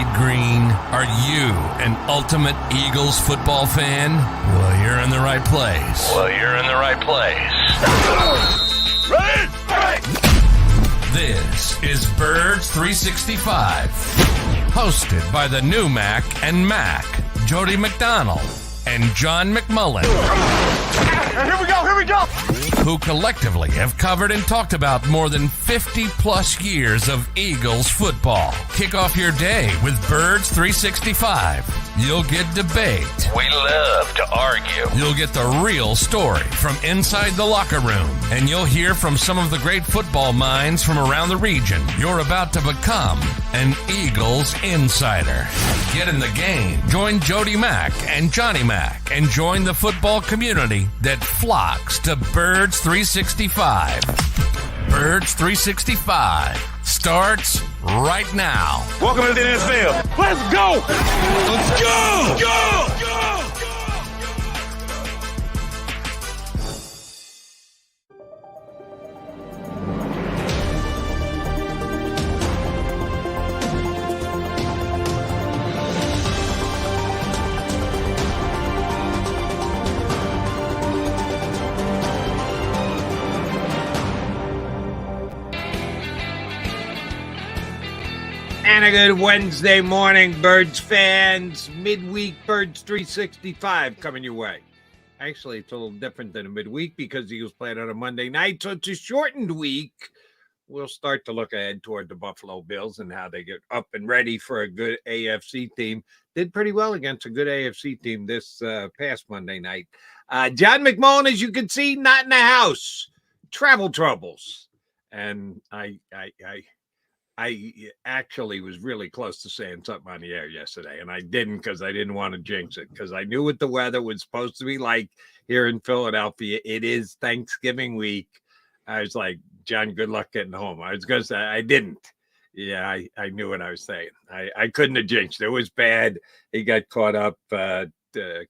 bleed green? Are you an ultimate Eagles football fan? Well, you're in the right place. This is Birds 365, hosted by the new Mac and Mac, Jody McDonald and John McMullen. Here we go. Who collectively have covered and talked about more than 50-plus years of Eagles football. Kick off your day with Birds 365. You'll get debate. We love to argue. You'll get the real story from inside the locker room. And you'll hear from some of the great football minds from around the region. You're about to become an Eagles insider. Get in the game. Join Jody Mack and Johnny Mack and join the football community that flocks to Birds 365. Birds 365 starts right now. Welcome to the NFL. Let's go! Let's go! Go! And a good Wednesday morning, Birds fans. Midweek Birds 365 coming your way. Actually, it's a little different than a midweek because the Eagles played on a Monday night, so it's a shortened week. We'll start to look ahead toward the Buffalo Bills and how they get up and ready for a good AFC team. Did pretty well against a good AFC team this past Monday night. John McMullen, as you can see, not in the house. Travel troubles. And I actually was really close to saying something on the air yesterday, and I didn't because I didn't want to jinx it because I knew what the weather was supposed to be like here in Philadelphia. It is Thanksgiving week. I was like, John, good luck getting home. I was going to say I didn't. Yeah, I knew what I was saying. I couldn't have jinxed it. It was bad. He got caught up,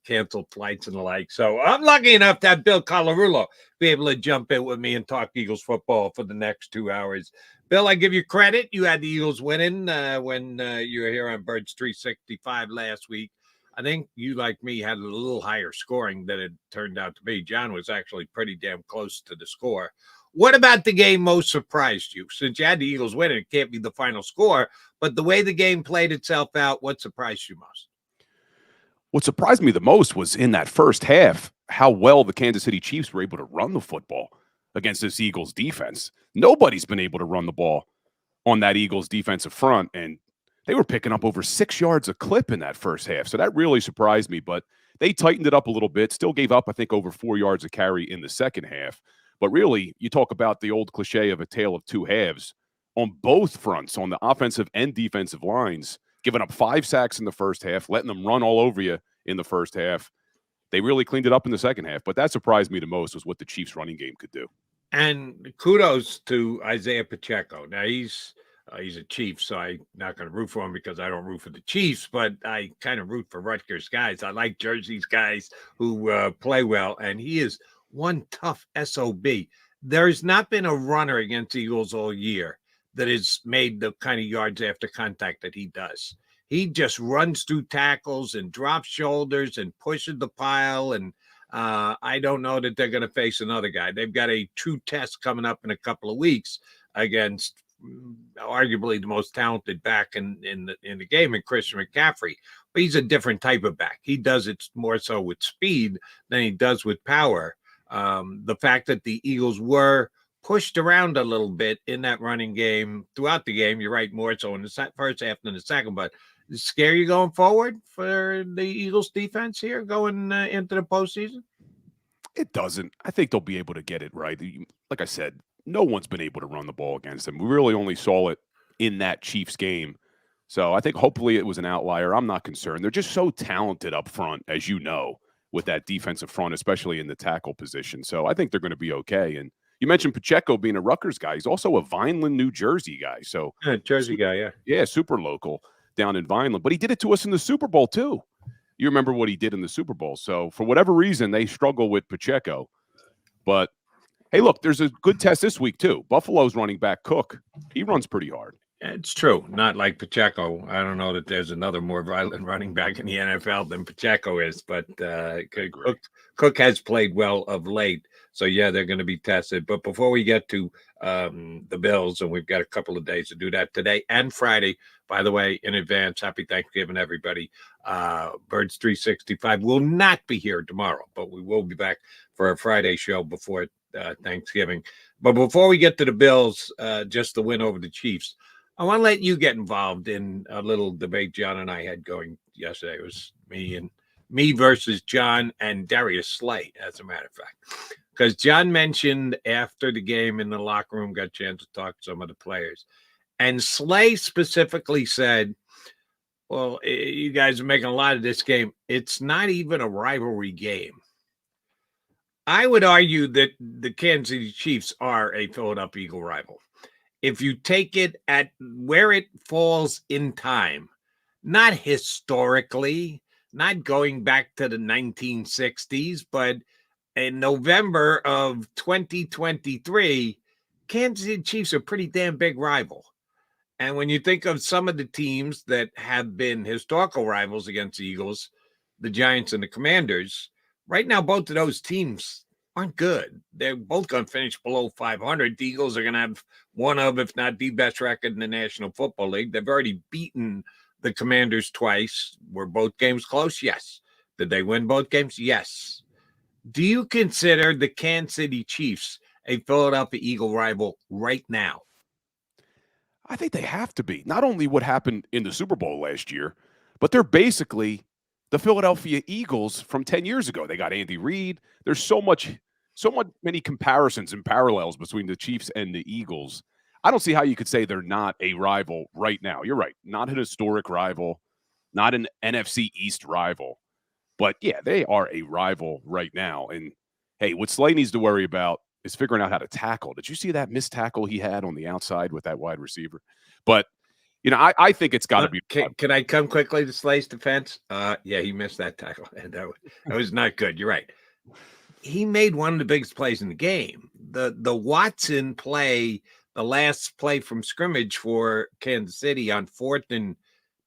canceled flights and the like. So I'm lucky enough to have Bill Colarulo be able to jump in with me and talk Eagles football for the next 2 hours. Bill, I give you credit. You had the Eagles winning when you were here on Birds 365 last week. I think you, like me, had a little higher scoring than it turned out to be. John was actually pretty damn close to the score. What about the game most surprised you? Since you had the Eagles winning, it can't be the final score, but the way the game played itself out, what surprised you most? What surprised me the most was in that first half, how well the Kansas City Chiefs were able to run the football against this Eagles defense. Nobody's been able to run the ball on that Eagles defensive front, and they were picking up over 6 yards a clip in that first half. So that really surprised me, but they tightened it up a little bit, still gave up, I think, over 4 yards a carry in the second half. But really, you talk about the old cliche of a tale of two halves on both fronts, on the offensive and defensive lines, giving up 5 sacks in the first half, letting them run all over you in the first half. They really cleaned it up in the second half, but that surprised me the most was what the Chiefs running game could do. And kudos to Isaiah Pacheco. Now, he's a Chief, so I'm not going to root for him because I don't root for the Chiefs, but I kind of root for Rutgers guys. I like Jersey's guys who play well, and he is one tough SOB. There's not been a runner against Eagles all year that has made the kind of yards after contact that he does. He just runs through tackles and drops shoulders and pushes the pile, and I don't know that they're going to face another guy. They've got a true test coming up in a couple of weeks against arguably the most talented back in the game, in Christian McCaffrey. But he's a different type of back. He does it more so with speed than he does with power. The fact that the Eagles were pushed around a little bit in that running game throughout the game, you're right, more so in the first half than the second, but does it scare you going forward for the Eagles defense here going into the postseason? It doesn't. I think they'll be able to get it right. Like I said, no one's been able to run the ball against them. We really only saw it in that Chiefs game. So I think hopefully it was an outlier. I'm not concerned. They're just so talented up front, as you know, with that defensive front, especially in the tackle position. So I think they're going to be okay. And you mentioned Pacheco being a Rutgers guy. He's also a Vineland, New Jersey guy. So Jersey guy, yeah. Yeah, super local down in Vineland. But he did it to us in the Super Bowl, too. You remember what he did in the Super Bowl. So for whatever reason, they struggle with Pacheco. But, hey, look, there's a good test this week, too. Buffalo's running back Cook. He runs pretty hard. It's true. Not like Pacheco. I don't know that there's another more violent running back in the NFL than Pacheco is, but Cook has played well of late. So, yeah, they're going to be tested. But before we get to the Bills, and we've got a couple of days to do that today and Friday, by the way, in advance, happy Thanksgiving, everybody. Birds 365 will not be here tomorrow, but we will be back for a Friday show before Thanksgiving. But before we get to the Bills, just the win over the Chiefs, I want to let you get involved in a little debate John and I had going yesterday. It was me versus John and Darius Slay, as a matter of fact. Because John mentioned after the game in the locker room, got a chance to talk to some of the players. And Slay specifically said, well, you guys are making a lot of this game. It's not even a rivalry game. I would argue that the Kansas City Chiefs are a Philadelphia Eagle rival. If you take it at where it falls in time, not historically, not going back to the 1960s, but in November of 2023, Kansas City Chiefs are a pretty damn big rival. And when you think of some of the teams that have been historical rivals against the Eagles, the Giants and the Commanders, right now, both of those teams aren't good. They're both going to finish below 500. The Eagles are going to have one of, if not the best record in the National Football League. They've already beaten the Commanders twice. Were both games close? Yes. Did they win both games? Yes. Do you consider the Kansas City Chiefs a Philadelphia Eagle rival right now? I think they have to be. Not only what happened in the Super Bowl last year, but they're basically the Philadelphia Eagles from 10 years ago. They got Andy Reid. There's so many comparisons and parallels between the Chiefs and the Eagles. I don't see how you could say they're not a rival right now. You're right. Not an historic rival, not an NFC East rival. But, yeah, they are a rival right now. And, hey, what Slay needs to worry about is figuring out how to tackle. Did you see that missed tackle he had on the outside with that wide receiver? But, you know, I think it's got to be. Can I come quickly to Slay's defense? Yeah, he missed that tackle. And that was not good. You're right. He made one of the biggest plays in the game. The Watson play, the last play from scrimmage for Kansas City on 4th and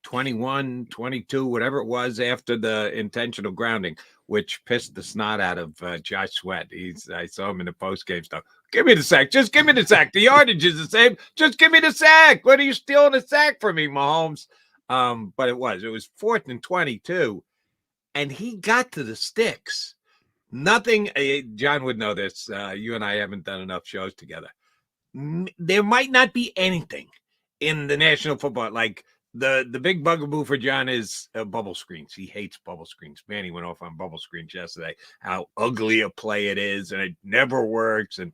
21, 22, whatever it was after the intentional grounding, which pissed the snot out of Josh Sweat. I saw him in the postgame stuff. Give me the sack. Just give me the sack. The yardage is the same. Just give me the sack. What are you stealing a sack from me, Mahomes? But it was 4th and 22, and he got to the sticks. Nothing. John would know this. You and I haven't done enough shows together. There might not be anything in the National Football like. The big bugaboo for John is bubble screens. He hates bubble screens. Man, he went off on bubble screens yesterday, how ugly a play it is, and it never works. And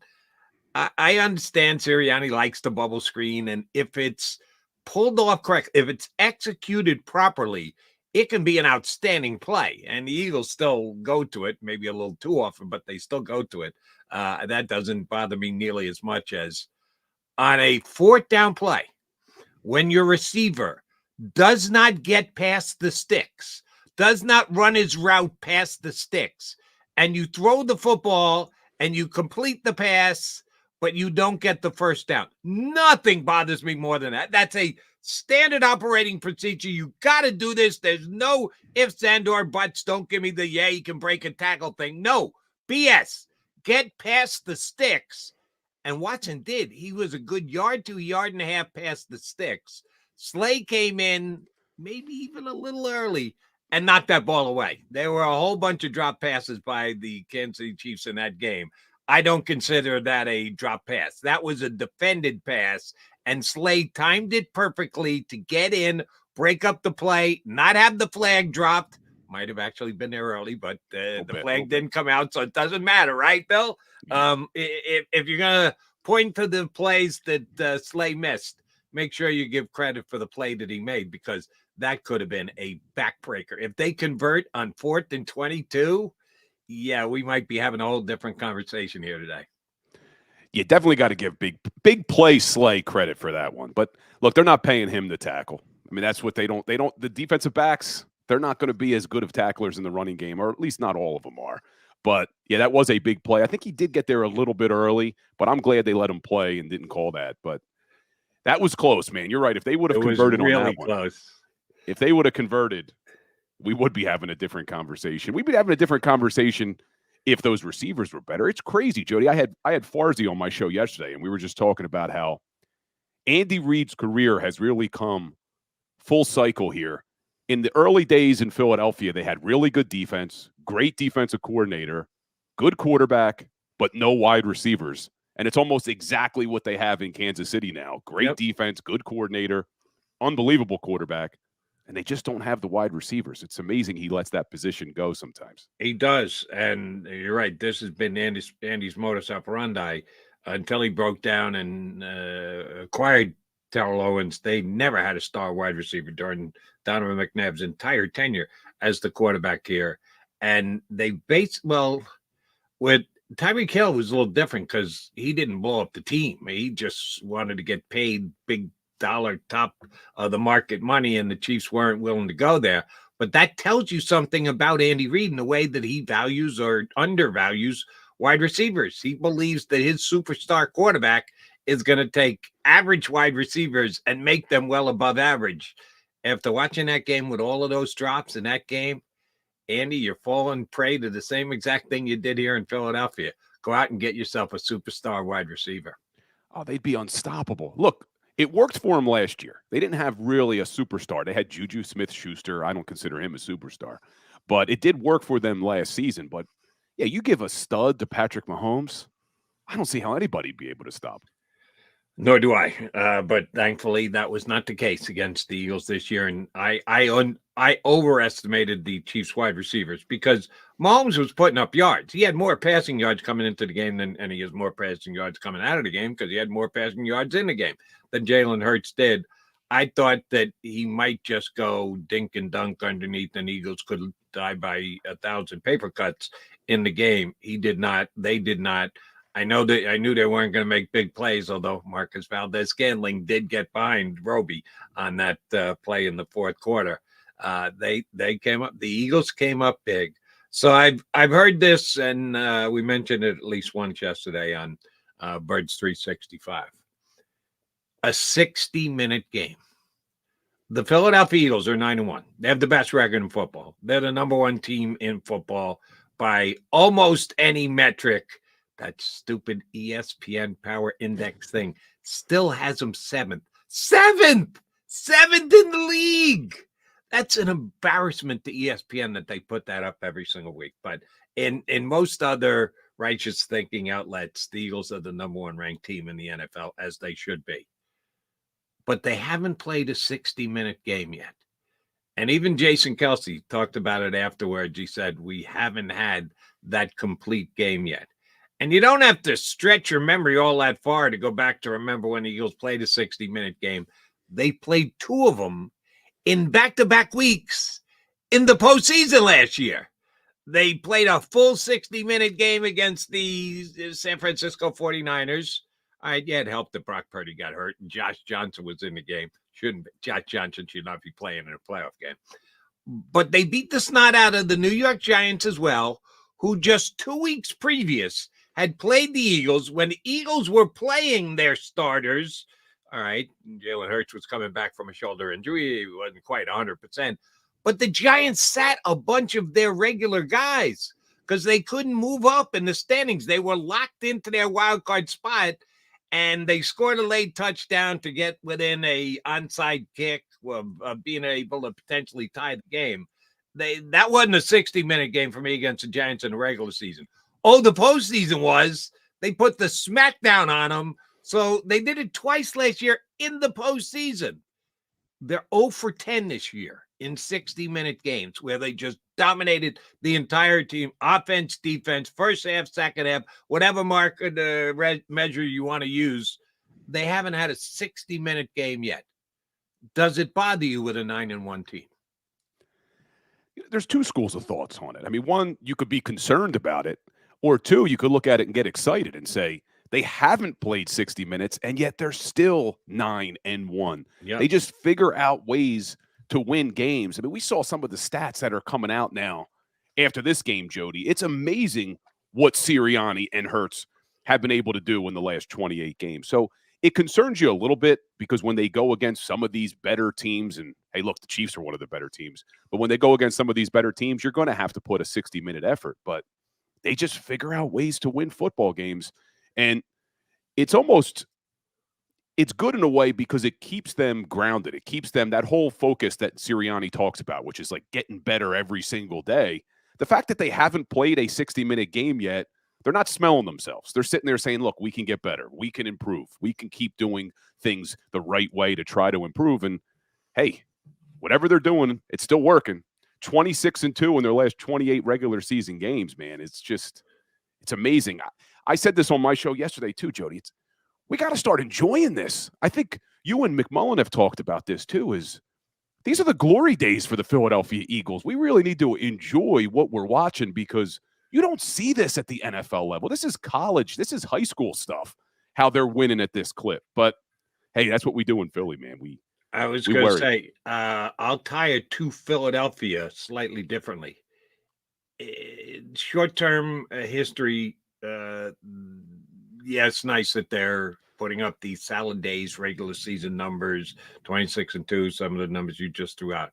I understand Sirianni likes the bubble screen, and if it's pulled off correct, if it's executed properly, it can be an outstanding play. And the Eagles still go to it, maybe a little too often, but they still go to it. That doesn't bother me nearly as much as on a 4th down play, when your receiver does not get past the sticks, does not run his route past the sticks, and you throw the football and you complete the pass, but you don't get the first down. Nothing bothers me more than that. That's a standard operating procedure. You got to do this. There's no ifs and or buts. Don't give me the you can break a tackle thing. No, BS. Get past the sticks. And Watson did. He was a good yard to a yard and a half past the sticks. Slay came in maybe even a little early and knocked that ball away. There were a whole bunch of drop passes by the Kansas City Chiefs in that game. I don't consider that a drop pass. That was a defended pass, and Slay timed it perfectly to get in, break up the play, not have the flag dropped. Might have actually been there early, but the flag didn't come out, so it doesn't matter, right, Bill? If you're going to point to the plays that Slay missed, make sure you give credit for the play that he made, because that could have been a backbreaker. If they convert on 4th and 22, yeah, we might be having a whole different conversation here today. You definitely got to give big play Slay credit for that one. But look, they're not paying him to tackle. I mean, that's what they don't. The defensive backs, they're not going to be as good of tacklers in the running game, or at least not all of them are. But yeah, that was a big play. I think he did get there a little bit early, but I'm glad they let him play and didn't call that. But That was close, man. You're right. If they would have It was converted really on that one, close. if they would have converted, we would be having a different conversation. We'd be having a different conversation if those receivers were better. It's crazy, Jody. I had Farzy on my show yesterday, and we were just talking about how Andy Reid's career has really come full cycle here. In the early days in Philadelphia, they had really good defense, great defensive coordinator, good quarterback, but no wide receivers. And it's almost exactly what they have in Kansas City now. Great defense, good coordinator, unbelievable quarterback, and they just don't have the wide receivers. It's amazing he lets that position go sometimes. He does, and you're right. This has been Andy's modus operandi until he broke down and acquired Terrell Owens. They never had a star wide receiver during Donovan McNabb's entire tenure as the quarterback here. And they with Tyreek Hill was a little different because he didn't blow up the team. He just wanted to get paid big dollar top of the market money, and the Chiefs weren't willing to go there. But that tells you something about Andy Reid in the way that he values or undervalues wide receivers. He believes that his superstar quarterback is going to take average wide receivers and make them well above average. After watching that game with all of those drops in that game, Andy, you're falling prey to the same exact thing you did here in Philadelphia. Go out and get yourself a superstar wide receiver. Oh, they'd be unstoppable. Look, it worked for them last year. They didn't have really a superstar. They had Juju Smith-Schuster. I don't consider him a superstar. But it did work for them last season. But, yeah, you give a stud to Patrick Mahomes, I don't see how anybody'd be able to stop. Nor do I. But thankfully, that was not the case against the Eagles this year. And I overestimated the Chiefs wide receivers because Mahomes was putting up yards. He had more passing yards coming into the game and he has more passing yards coming out of the game because he had more passing yards in the game than Jalen Hurts did. I thought that he might just go dink and dunk underneath and Eagles could die by 1,000 paper cuts in the game. He did not. They did not. I knew they weren't going to make big plays, although Marcus Valdez-Scantling did get behind Roby on that play in the fourth quarter. They came up. The Eagles came up big. So I've heard this, and we mentioned it at least once yesterday on Birds 365. A 60-minute game. The Philadelphia Eagles are 9-1. They have the best record in football. They're the number one team in football by almost any metric. That stupid ESPN Power Index thing still has them seventh in the league. That's an embarrassment to ESPN that they put that up every single week. But in most other righteous thinking outlets, the Eagles are the number one ranked team in the NFL, as they should be. But they haven't played a 60-minute game yet. And even Jason Kelsey talked about it afterwards. He said, we haven't had that complete game yet. And you don't have to stretch your memory all that far to go back to remember when the Eagles played a 60-minute game. They played two of them in back-to-back weeks in the postseason last year. They played a full 60-minute game against the San Francisco 49ers. All right, yeah, it helped that Brock Purdy got hurt and Josh Johnson was in the game. Josh Johnson should not be playing in a playoff game. But they beat the snot out of the New York Giants as well, who just 2 weeks previous had played the Eagles when the Eagles were playing their starters. All right, Jalen Hurts was coming back from a shoulder injury. He wasn't quite 100%. But the Giants sat a bunch of their regular guys because they couldn't move up in the standings. They were locked into their wild card spot, and they scored a late touchdown to get within a onside kick of being able to potentially tie the game. That wasn't a 60-minute game for me against the Giants in the regular season. Oh, the postseason was. They put the smackdown on them. So they did it twice last year in the postseason. They're 0 for 10 this year in 60-minute games where they just dominated the entire team, offense, defense, first half, second half, whatever market measure you want to use. They haven't had a 60-minute game yet. Does it bother you with a 9-1 team? There's two schools of thoughts on it. I mean, one, you could be concerned about it. Or two, you could look at it and get excited and say, they haven't played 60 minutes, and yet they're still 9-1. Yep. They just figure out ways to win games. I mean, we saw some of the stats that are coming out now after this game, Jody. It's amazing what Sirianni and Hurts have been able to do in the last 28 games. So it concerns you a little bit because when they go against some of these better teams, and hey, look, the Chiefs are one of the better teams, but when they go against some of these better teams, you're going to have to put a 60-minute effort. But they just figure out ways to win football games. And it's good in a way because it keeps them grounded. It keeps them that whole focus that Sirianni talks about, which is like getting better every single day. The fact that they haven't played a 60-minute game yet, they're not smelling themselves. They're sitting there saying, look, we can get better. We can improve. We can keep doing things the right way to try to improve. And hey, whatever they're doing, it's still working. 26-2 in their last 28 regular season games, man. It's amazing. I said this on my show yesterday too, Jody. We got to start enjoying this. I think you and McMullen have talked about this too, these are the glory days for the Philadelphia Eagles. We really need to enjoy what we're watching because you don't see this at the NFL level. This is college. This is high school stuff, how they're winning at this clip. But, hey, that's what we do in Philly, man. I was going to say, I'll tie it to Philadelphia slightly differently. Short-term history, it's nice that they're putting up these salad days, regular season numbers, 26-2, some of the numbers you just threw out.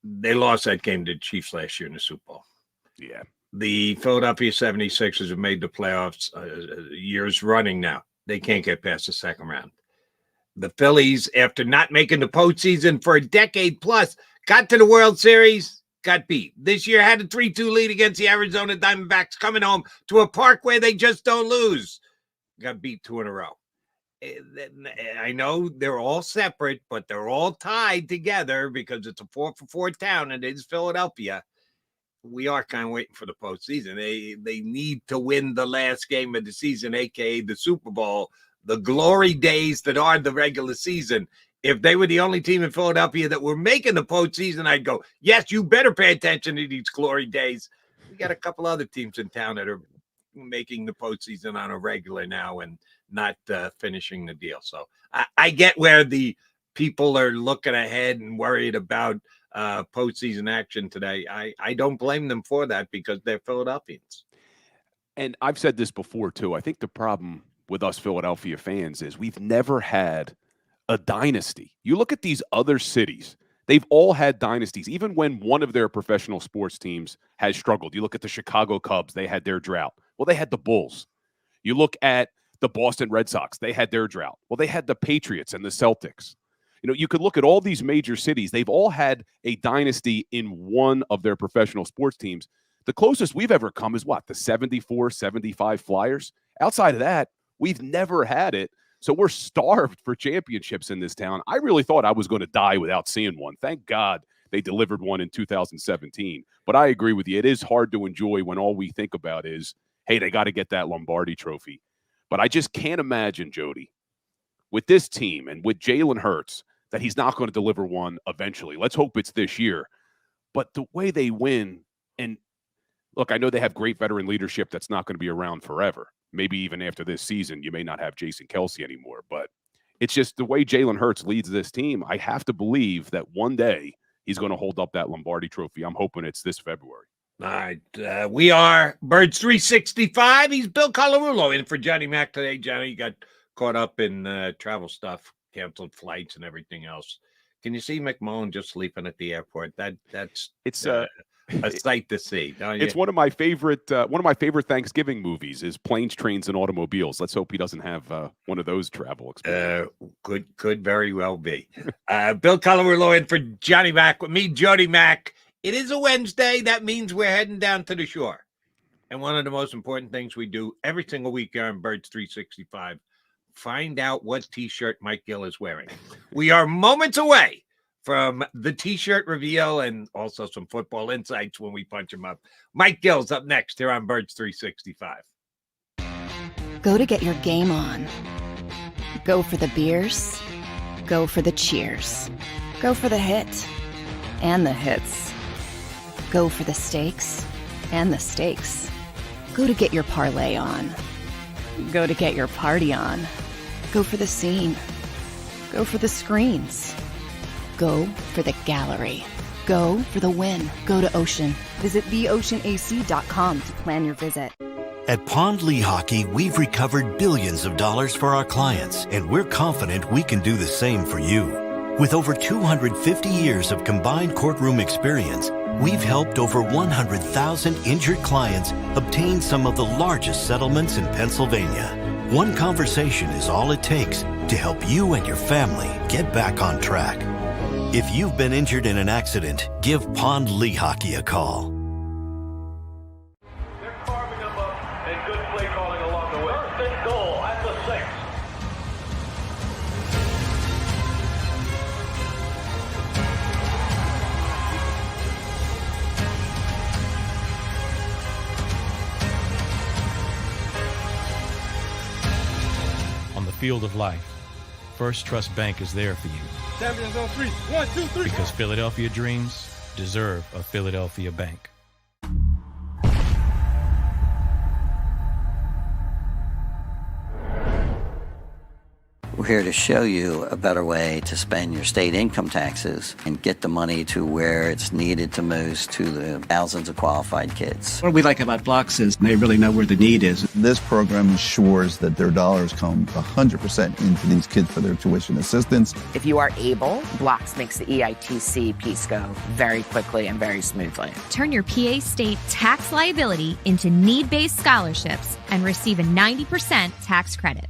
They lost that game to the Chiefs last year in the Super Bowl. Yeah. The Philadelphia 76ers have made the playoffs years running now. They can't get past the second round. The Phillies, after not making the postseason for a decade plus, got to the World Series, got beat. This year had a 3-2 lead against the Arizona Diamondbacks coming home to a park where they just don't lose. Got beat 2 in a row. I know they're all separate, but they're all tied together because it's a 4-for-4 town and it is Philadelphia. We are kind of waiting for the postseason. They need to win the last game of the season, a.k.a. the Super Bowl, the glory days that are the regular season. If they were the only team in Philadelphia that were making the postseason, I'd go, yes, you better pay attention to these glory days. We got a couple other teams in town that are making the postseason on a regular now and not finishing the deal. So I get where the people are looking ahead and worried about postseason action today. I don't blame them for that because they're Philadelphians. And I've said this before too. I think the problem with us Philadelphia fans is we've never had a dynasty. You look at these other cities, they've all had dynasties, even when one of their professional sports teams has struggled. You look at the Chicago Cubs, they had their drought. Well, they had the Bulls. You look at the Boston Red Sox, they had their drought. Well, they had the Patriots and the Celtics. You know, you could look at all these major cities. They've all had a dynasty in one of their professional sports teams. The closest we've ever come is what? The 74, 75 Flyers. Outside of that, we've never had it. So we're starved for championships in this town. I really thought I was going to die without seeing one. Thank God they delivered one in 2017. But I agree with you. It is hard to enjoy when all we think about is, hey, they got to get that Lombardi trophy. But I just can't imagine, Jody, with this team and with Jalen Hurts, that he's not going to deliver one eventually. Let's hope it's this year. But the way they win, and look, I know they have great veteran leadership that's not going to be around forever. Maybe even after this season, you may not have Jason Kelsey anymore. But it's just the way Jalen Hurts leads this team. I have to believe that one day he's going to hold up that Lombardi trophy. I'm hoping it's this February. All right. We are Birds 365. He's Bill Colarulo in for Johnny Mac today. Johnny got caught up in travel stuff, canceled flights and everything else. Can you see McMullen just sleeping at the airport? That's a sight to see. It's one of my favorite Thanksgiving movies is Planes, Trains, and Automobiles. Let's hope he doesn't have one of those travel experiences. Could very well be. Bill Colarulo in for Johnny Mac with me, Jody Mac. It is a Wednesday. That means we're heading down to the shore. And one of the most important things we do every single week here on Birds 365, find out what T-shirt Mike Gill is wearing. We are moments away from the T-shirt reveal and also some football insights when we punch him up. Mike Gill's up next here on Birds 365. Go to get your game on. Go for the beers. Go for the cheers. Go for the hit and the hits. Go for the stakes and the stakes. Go to get your parlay on. Go to get your party on. Go for the scene. Go for the screens. Go for the gallery. Go for the win. Go to Ocean. Visit theoceanac.com to plan your visit. At Pond Lehocky, we've recovered billions of dollars for our clients, and we're confident we can do the same for you. With over 250 years of combined courtroom experience, we've helped over 100,000 injured clients obtain some of the largest settlements in Pennsylvania. One conversation is all it takes to help you and your family get back on track. If you've been injured in an accident, give Pond Lehocky a call. They're carving them up and good play calling along the way. First and goal at the 6. On the field of life, First Trust Bank is there for you. Champions on 3. 1, 2, 3. Because Philadelphia dreams deserve a Philadelphia bank. We're here to show you a better way to spend your state income taxes and get the money to where it's needed to most to the thousands of qualified kids. What we like about Blocks is they really know where the need is. This program ensures that their dollars come 100% into these kids for their tuition assistance. If you are able, Blocks makes the EITC piece go very quickly and very smoothly. Turn your PA state tax liability into need-based scholarships and receive a 90% tax credit.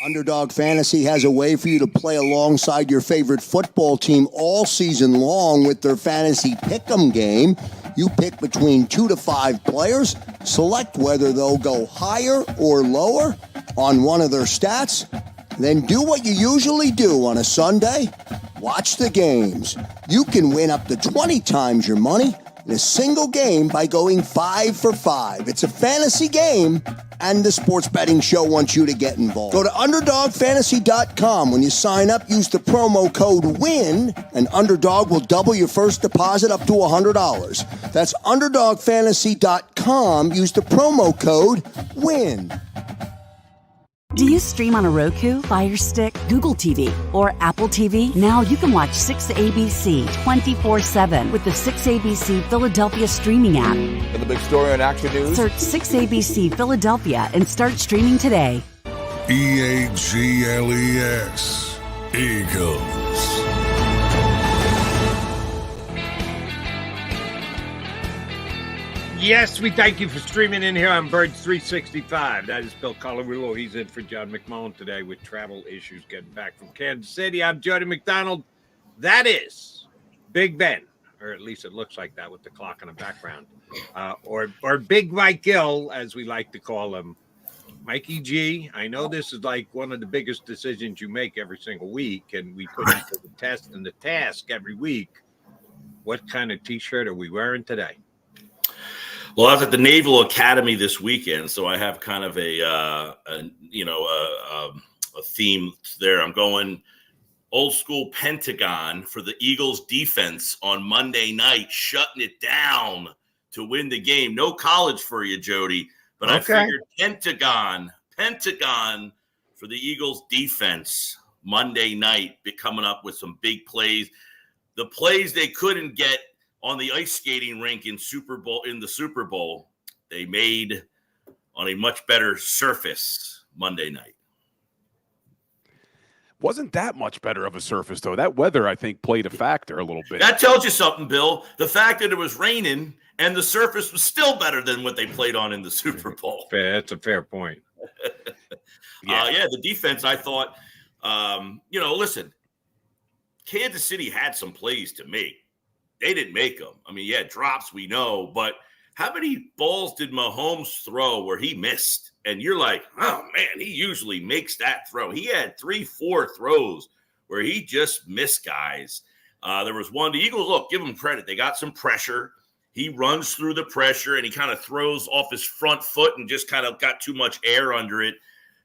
Underdog Fantasy has a way for you to play alongside your favorite football team all season long with their fantasy pick'em game. You pick between 2 to 5 players, select whether they'll go higher or lower on one of their stats, then do what you usually do on a Sunday, watch the games. You can win up to 20 times your money in a single game by going 5 for 5. It's a fantasy game, and the Sports Betting Show wants you to get involved. Go to UnderdogFantasy.com. When you sign up, use the promo code WIN, and Underdog will double your first deposit up to $100. That's UnderdogFantasy.com. Use the promo code WIN. Do you stream on a Roku, Fire Stick, Google TV, or Apple TV? Now you can watch 6ABC 24/7 with the 6ABC Philadelphia streaming app. For the big story on Action News, search 6ABC Philadelphia and start streaming today. EAGLES, Eagles. Yes, we thank you for streaming in here on Birds 365. That is Bill Colarulo. He's in for John McMullen today with travel issues getting back from Kansas City. I'm Jody McDonald. That is Big Ben, or at least it looks like that with the clock in the background, or Big Mike Gill, as we like to call him. Mikey G, I know this is like one of the biggest decisions you make every single week, and we put into the test and the task every week. What kind of T-shirt are we wearing today? Well, I was at the Naval Academy this weekend, so I have kind of a theme there. I'm going old school Pentagon for the Eagles defense on Monday night, shutting it down to win the game. No college for you, Jody, but okay. I figured Pentagon for the Eagles defense Monday night, be coming up with some big plays. The plays they couldn't get on the ice skating rink in the Super Bowl, they made on a much better surface Monday night. Wasn't that much better of a surface, though. That weather, I think, played a factor a little bit. That tells you something, Bill. The fact that it was raining and the surface was still better than what they played on in the Super Bowl. That's a fair point. The defense, I thought, listen, Kansas City had some plays to make. They didn't make them. I mean, drops, we know, but how many balls did Mahomes throw where he missed? And you're like, oh, man, he usually makes that throw. He had 3-4 throws where he just missed guys. There was one, the Eagles, look, give them credit. They got some pressure. He runs through the pressure, and he kind of throws off his front foot and just kind of got too much air under it.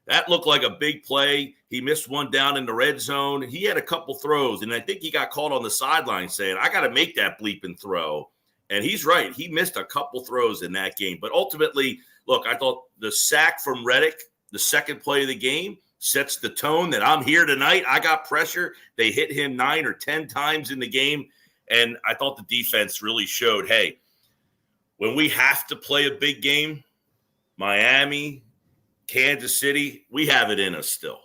That looked like a big play. He missed one down in the red zone. He had a couple throws, and I think he got caught on the sideline saying, I got to make that bleeping throw. And he's right. He missed a couple throws in that game. But ultimately, look, I thought the sack from Reddick, the second play of the game, sets the tone that I'm here tonight. I got pressure. They hit him 9 or 10 times in the game. And I thought the defense really showed, hey, when we have to play a big game, Miami, Kansas City, we have it in us still.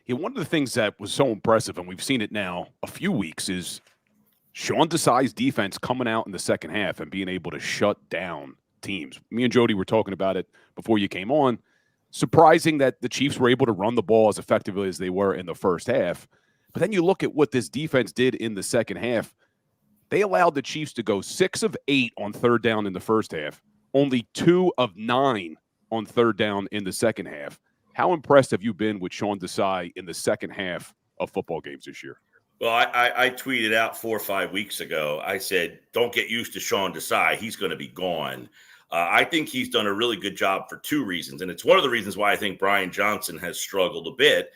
Yeah, one of the things that was so impressive, and we've seen it now a few weeks, is Sean Desai's defense coming out in the second half and being able to shut down teams. Me and Jody were talking about it before you came on. Surprising that the Chiefs were able to run the ball as effectively as they were in the first half. But then you look at what this defense did in the second half. They allowed the Chiefs to go 6 of 8 on third down in the first half, only 2 of 9 on third down in the second half. How impressed have you been with Sean Desai in the second half of football games this year? Well, I tweeted out 4 or 5 weeks ago. I said, don't get used to Sean Desai. He's going to be gone. I think he's done a really good job for 2 reasons. And it's one of the reasons why I think Brian Johnson has struggled a bit.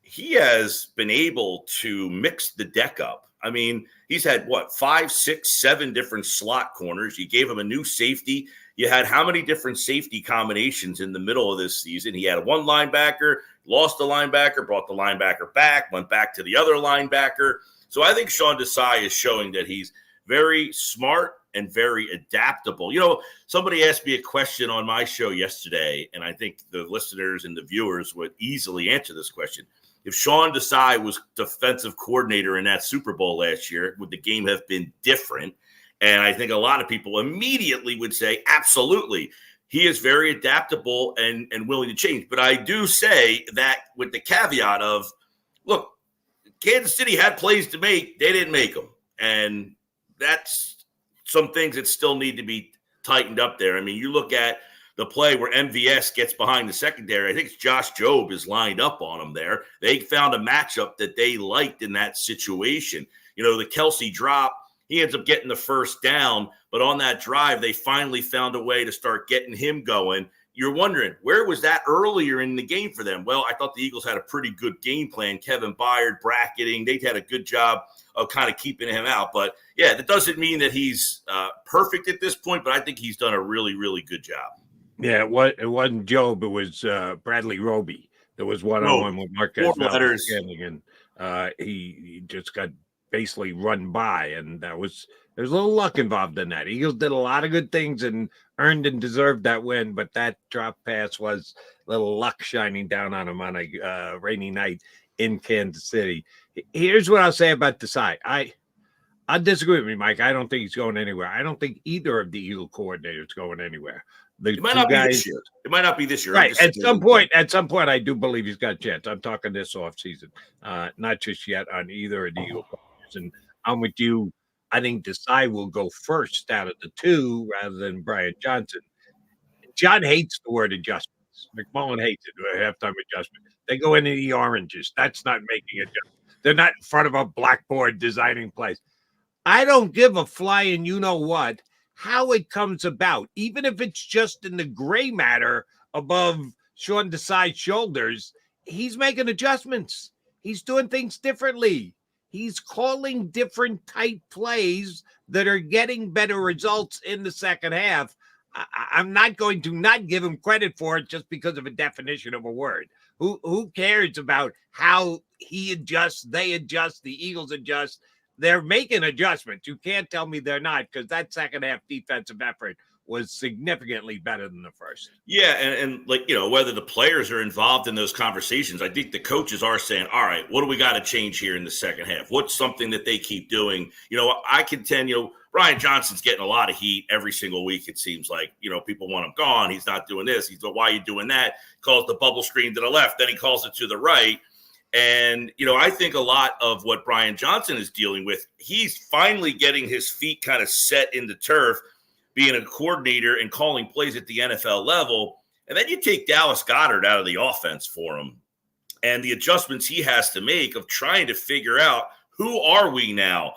He has been able to mix the deck up. I mean, he's had, 5, 6, 7 different slot corners. You gave him a new safety. You had how many different safety combinations in the middle of this season? He had one linebacker, lost the linebacker, brought the linebacker back, went back to the other linebacker. So I think Sean Desai is showing that he's very smart and very adaptable. You know, somebody asked me a question on my show yesterday, and I think the listeners and the viewers would easily answer this question. If Sean Desai was defensive coordinator in that Super Bowl last year, would the game have been different? And I think a lot of people immediately would say, absolutely. He is very adaptable and willing to change. But I do say that with the caveat of, look, Kansas City had plays to make. They didn't make them. And that's some things that still need to be tightened up there. I mean, you look at the play where MVS gets behind the secondary. I think it's Josh Jobe is lined up on him there. They found a matchup that they liked in that situation. You know, the Kelsey drop, he ends up getting the first down, but on that drive, they finally found a way to start getting him going. You're wondering, where was that earlier in the game for them? Well, I thought the Eagles had a pretty good game plan. Kevin Byard, bracketing, they had a good job of kind of keeping him out. But, yeah, that doesn't mean that he's perfect at this point, but I think he's done a really, really good job. Yeah, it wasn't Job. It was Bradley Roby. There was one-on-one with Marquez and he just got basically run by, and there's a little luck involved in that. Eagles did a lot of good things and earned and deserved that win, but that drop pass was a little luck shining down on him on a rainy night in Kansas City. Here's what I'll say about Desai. I disagree with you, Mike. I don't think he's going anywhere. I don't think either of the Eagle coordinators going anywhere. It might not be this year. It might not be this year. Right. At some point, I do believe he's got a chance. I'm talking this offseason, not just yet on either of the Eagle coordinators. And I'm with you. I think Desai will go first out of the two rather than Brian Johnson. John hates the word adjustments. McMullen hates it, halftime adjustment. They go into the oranges. That's not making adjustments. They're not in front of a blackboard designing plays. I don't give a flying you-know-what how it comes about, even if it's just in the gray matter above Sean Desai's shoulders. He's making adjustments. He's doing things differently. He's calling different tight plays that are getting better results in the second half. I'm not going to not give him credit for it just because of a definition of a word. Who cares about how he adjusts, they adjust, the Eagles adjust? They're making adjustments. You can't tell me they're not, because that second half defensive effort was significantly better than the first. Yeah, and like, you know, whether the players are involved in those conversations, I think the coaches are saying, all right, what do we got to change here in the second half? What's something that they keep doing? You know, I contend, Brian Johnson's getting a lot of heat every single week, it seems like. You know, people want him gone. He's not doing this. He's like, why are you doing that? Calls the bubble screen to the left. Then he calls it to the right. And, I think a lot of what Brian Johnson is dealing with, he's finally getting his feet kind of set in the turf, being a coordinator and calling plays at the NFL level. And then you take Dallas Goedert out of the offense for him and the adjustments he has to make of trying to figure out, who are we now?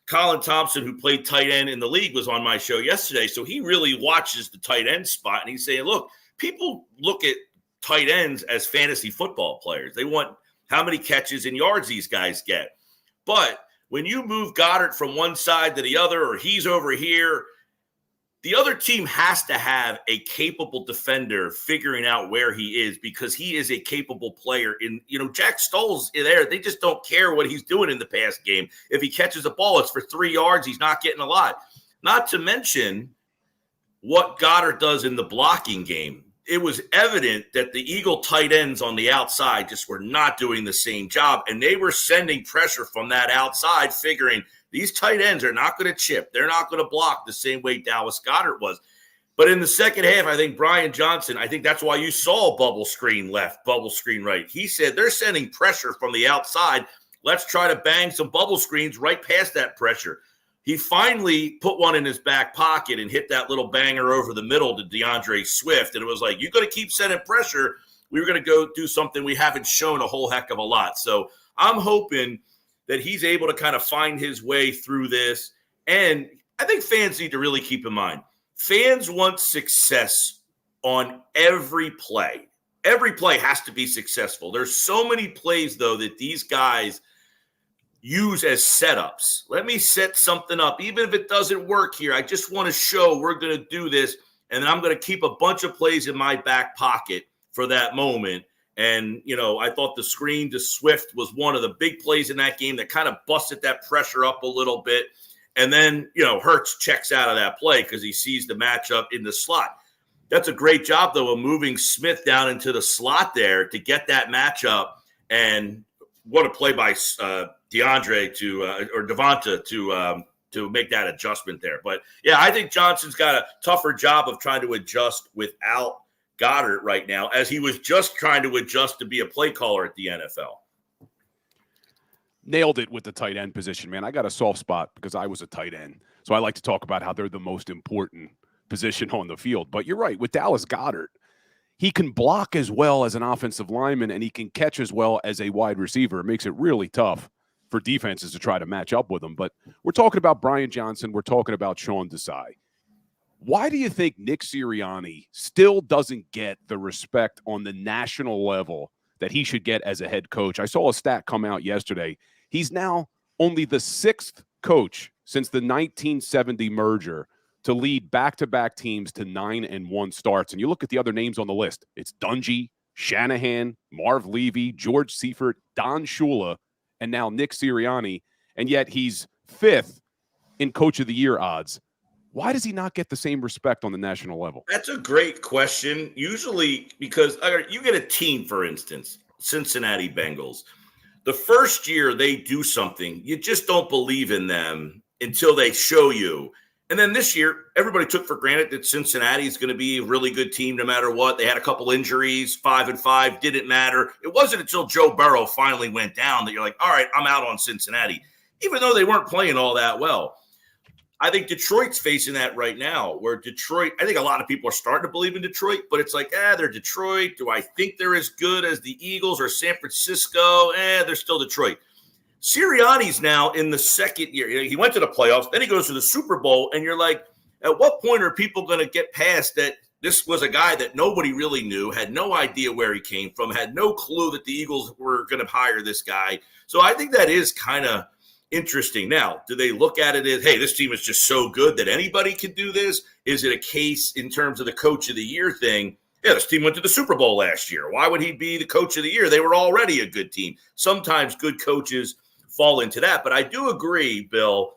Colin Thompson, who played tight end in the league, was on my show yesterday. So he really watches the tight end spot. And he's saying, look, people look at tight ends as fantasy football players. They want how many catches and yards these guys get. But when you move Goddard from one side to the other, or he's over here, the other team has to have a capable defender figuring out where he is, because he is a capable player. Jack Stoll's there. They just don't care what he's doing in the pass game. If he catches a ball, it's for 3 yards. He's not getting a lot. Not to mention what Goddard does in the blocking game. It was evident that the Eagle tight ends on the outside just were not doing the same job, and they were sending pressure from that outside, figuring these tight ends are not going to chip. They're not going to block the same way Dallas Goedert was. But in the second half, I think Brian Johnson, I think that's why you saw bubble screen left, bubble screen right. He said they're sending pressure from the outside. Let's try to bang some bubble screens right past that pressure. He finally put one in his back pocket and hit that little banger over the middle to DeAndre Swift. And it was like, you're going to keep sending pressure. We were going to go do something we haven't shown a whole heck of a lot. So I'm hoping that he's able to kind of find his way through this. And I think fans need to really keep in mind, fans want success on every play. Every play has to be successful. There's so many plays, though, that these guys use as setups. Let me set something up. Even if it doesn't work here, I just want to show we're going to do this, and then I'm going to keep a bunch of plays in my back pocket for that moment. And, I thought the screen to Swift was one of the big plays in that game that kind of busted that pressure up a little bit. And then, Hurts checks out of that play because he sees the matchup in the slot. That's a great job, though, of moving Smith down into the slot there to get that matchup. And what a play by DeAndre or Devonta to make that adjustment there. But, yeah, I think Johnson's got a tougher job of trying to adjust without Goddard right now, as he was just trying to adjust to be a play caller at the NFL. Nailed it with the tight end position, man. I got a soft spot because I was a tight end. So I like to talk about how they're the most important position on the field. But you're right, with Dallas Goedert, he can block as well as an offensive lineman, and he can catch as well as a wide receiver. It makes it really tough for defenses to try to match up with him. But we're talking about Brian Johnson. We're talking about Sean Desai. Why do you think Nick Sirianni still doesn't get the respect on the national level that he should get as a head coach? I saw a stat come out yesterday. He's now only the 6th coach since the 1970 merger to lead back-to-back teams to 9-1 starts. And you look at the other names on the list. It's Dungy, Shanahan, Marv Levy, George Seifert, Don Shula, and now Nick Sirianni. And yet he's 5th in Coach of the Year odds. Why does he not get the same respect on the national level? That's a great question. Usually because you get a team, for instance, Cincinnati Bengals. The first year they do something, you just don't believe in them until they show you. And then this year, everybody took for granted that Cincinnati is going to be a really good team no matter what. They had a couple injuries, 5-5, didn't matter. It wasn't until Joe Burrow finally went down that you're like, all right, I'm out on Cincinnati, even though they weren't playing all that well. I think Detroit's facing that right now, where Detroit, I think a lot of people are starting to believe in Detroit, but it's like, they're Detroit. Do I think they're as good as the Eagles or San Francisco? They're still Detroit. Sirianni's now in the second year. He went to the playoffs, then he goes to the Super Bowl, and you're like, at what point are people going to get past that this was a guy that nobody really knew, had no idea where he came from, had no clue that the Eagles were going to hire this guy? So I think that is kind of interesting. Now, do they look at it as, hey, this team is just so good that anybody can do this? Is it a case in terms of the Coach of the Year thing? Yeah, this team went to the Super Bowl last year. Why would he be the Coach of the Year? They were already a good team. Sometimes good coaches fall into that. But I do agree, Bill,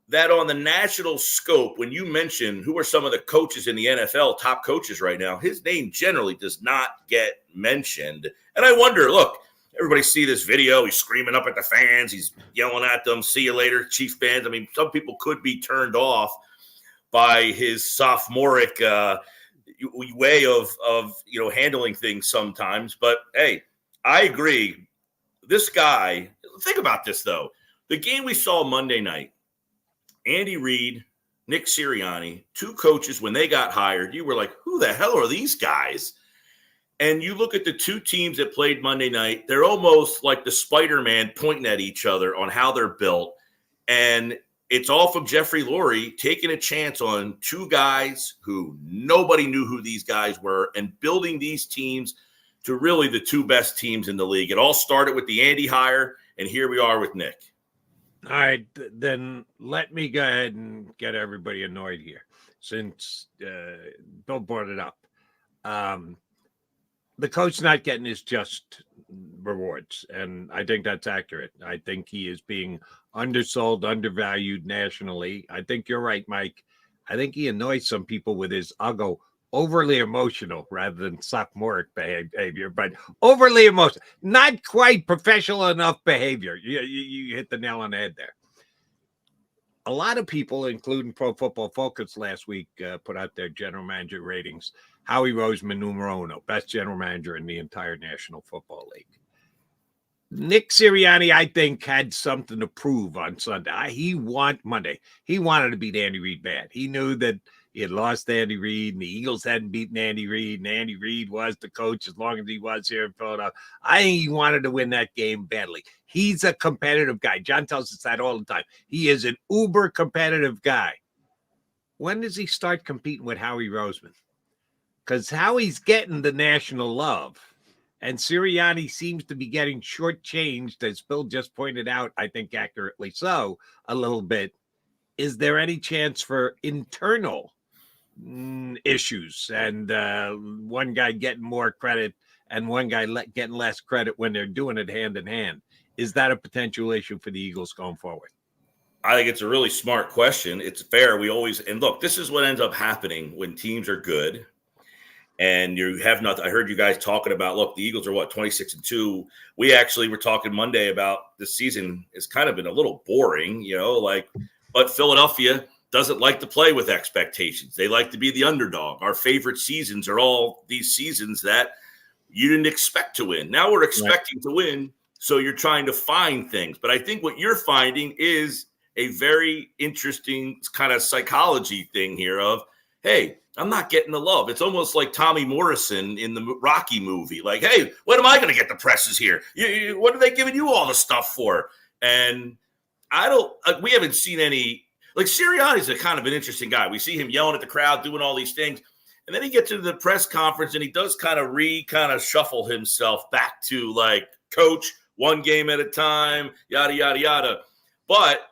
that on the national scope, when you mention who are some of the coaches in the NFL, top coaches right now, his name generally does not get mentioned. And I wonder, look, everybody see this video. He's screaming up at the fans. He's yelling at them, see you later, Chiefs fans. I mean, some people could be turned off by his sophomoric way of handling things sometimes. But, hey, I agree. This guy, think about this, though. The game we saw Monday night, Andy Reid, Nick Sirianni, 2 coaches, when they got hired, you were like, who the hell are these guys? And you look at the 2 teams that played Monday night, they're almost like the Spider-Man pointing at each other on how they're built. And it's all from Jeffrey Lurie taking a chance on 2 guys who nobody knew who these guys were and building these teams to really the 2 best teams in the league. It all started with the Andy hire, and here we are with Nick. All right, then let me go ahead and get everybody annoyed here. since Bill brought it up. The coach not getting his just rewards, and I think that's accurate. I think he is being undersold, undervalued nationally. I think you're right, Mike. I think he annoys some people with his, I'll go, overly emotional rather than sophomoric behavior, but overly emotional, not quite professional enough behavior. You hit the nail on the head there. A lot of people, including Pro Football Focus last week, put out their general manager ratings. Howie Roseman, numero uno, best general manager in the entire National Football League. Nick Sirianni, I think, had something to prove on Sunday. He wanted to beat Andy Reid bad. He knew that he had lost Andy Reid, and the Eagles hadn't beaten Andy Reid, and Andy Reid was the coach as long as he was here in Philadelphia. I think he wanted to win that game badly. He's a competitive guy. John tells us that all the time. He is an uber competitive guy. When does he start competing with Howie Roseman? Because Howie's getting the national love, and Sirianni seems to be getting shortchanged, as Bill just pointed out, I think accurately so, a little bit. Is there any chance for internal issues and one guy getting more credit and one guy getting less credit when they're doing it hand in hand? Is that a potential issue for the Eagles going forward? I think it's a really smart question. It's fair. And look, this is what ends up happening when teams are good. And you have nothing. I heard you guys talking about, look, the Eagles are 26-2. We actually were talking Monday about this season has kind of been a little boring, but Philadelphia doesn't like to play with expectations. They like to be the underdog. Our favorite seasons are all these seasons that you didn't expect to win. Now we're expecting to win, so you're trying to find things. But I think what you're finding is a very interesting kind of psychology thing here of, hey, I'm not getting the love. It's almost like Tommy Morrison in the Rocky movie. Like, hey, when am I going to get the presses here? What are they giving you all the stuff for? And we haven't seen any, like Sirianni's a kind of an interesting guy. We see him yelling at the crowd, doing all these things. And then he gets into the press conference and he does kind of shuffle himself back to like, coach, one game at a time, yada, yada, yada. But,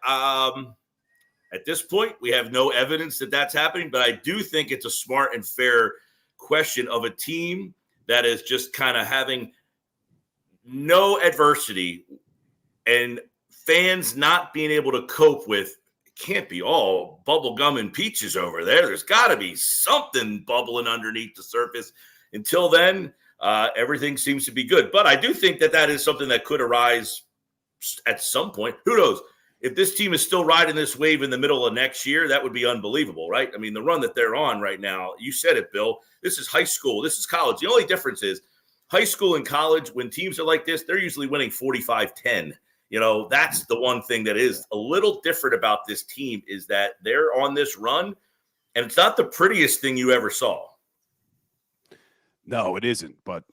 at this point, we have no evidence that that's happening, but I do think it's a smart and fair question of a team that is just kind of having no adversity and fans not being able to cope with. It can't be all bubble gum and peaches over there. There's got to be something bubbling underneath the surface. Until then, everything seems to be good. But I do think that is something that could arise at some point. Who knows? If this team is still riding this wave in the middle of next year, that would be unbelievable, right? I mean, the run that they're on right now, you said it, Bill. This is high school. This is college. The only difference is high school and college, when teams are like this, they're usually winning 45-10. That's the one thing that is a little different about this team is that they're on this run, and it's not the prettiest thing you ever saw. No, it isn't, but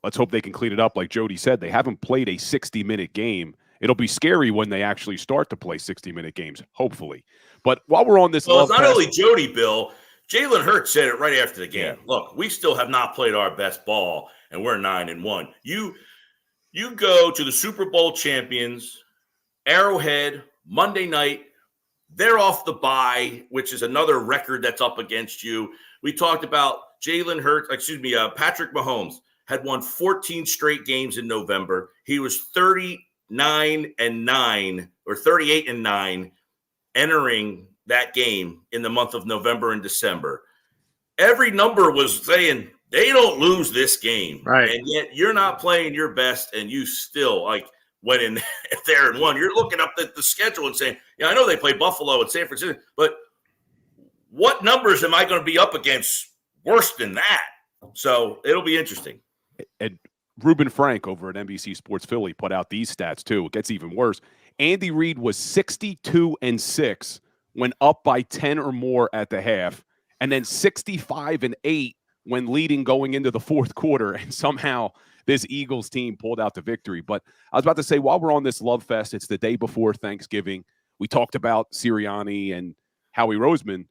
let's hope they can clean it up. Like Jody said, they haven't played a 60-minute game. It'll be scary when they actually start to play 60-minute games, hopefully. But while we're on this, it's not only Jody, Bill. Jalen Hurts said it right after the game. Yeah. Look, we still have not played our best ball, and we're 9-1. You go to the Super Bowl champions, Arrowhead, Monday night. They're off the bye, which is another record that's up against you. We talked about Patrick Mahomes had won 14 straight games in November. He was 39-9 or 38-9 entering that game in the month of November and December. Every number was saying they don't lose this game. Right. And yet you're not playing your best and you still went in there and won. You're looking up the schedule and saying, I know they play Buffalo and San Francisco, but what numbers am I going to be up against worse than that? So it'll be interesting. And Reuben Frank over at NBC Sports Philly put out these stats too. It gets even worse. Andy Reid was 62-6 when up by 10 or more at the half, and then 65-8 when leading going into the fourth quarter. And somehow this Eagles team pulled out the victory. But I was about to say, while we're on this love fest, it's the day before Thanksgiving. We talked about Sirianni and Howie Roseman.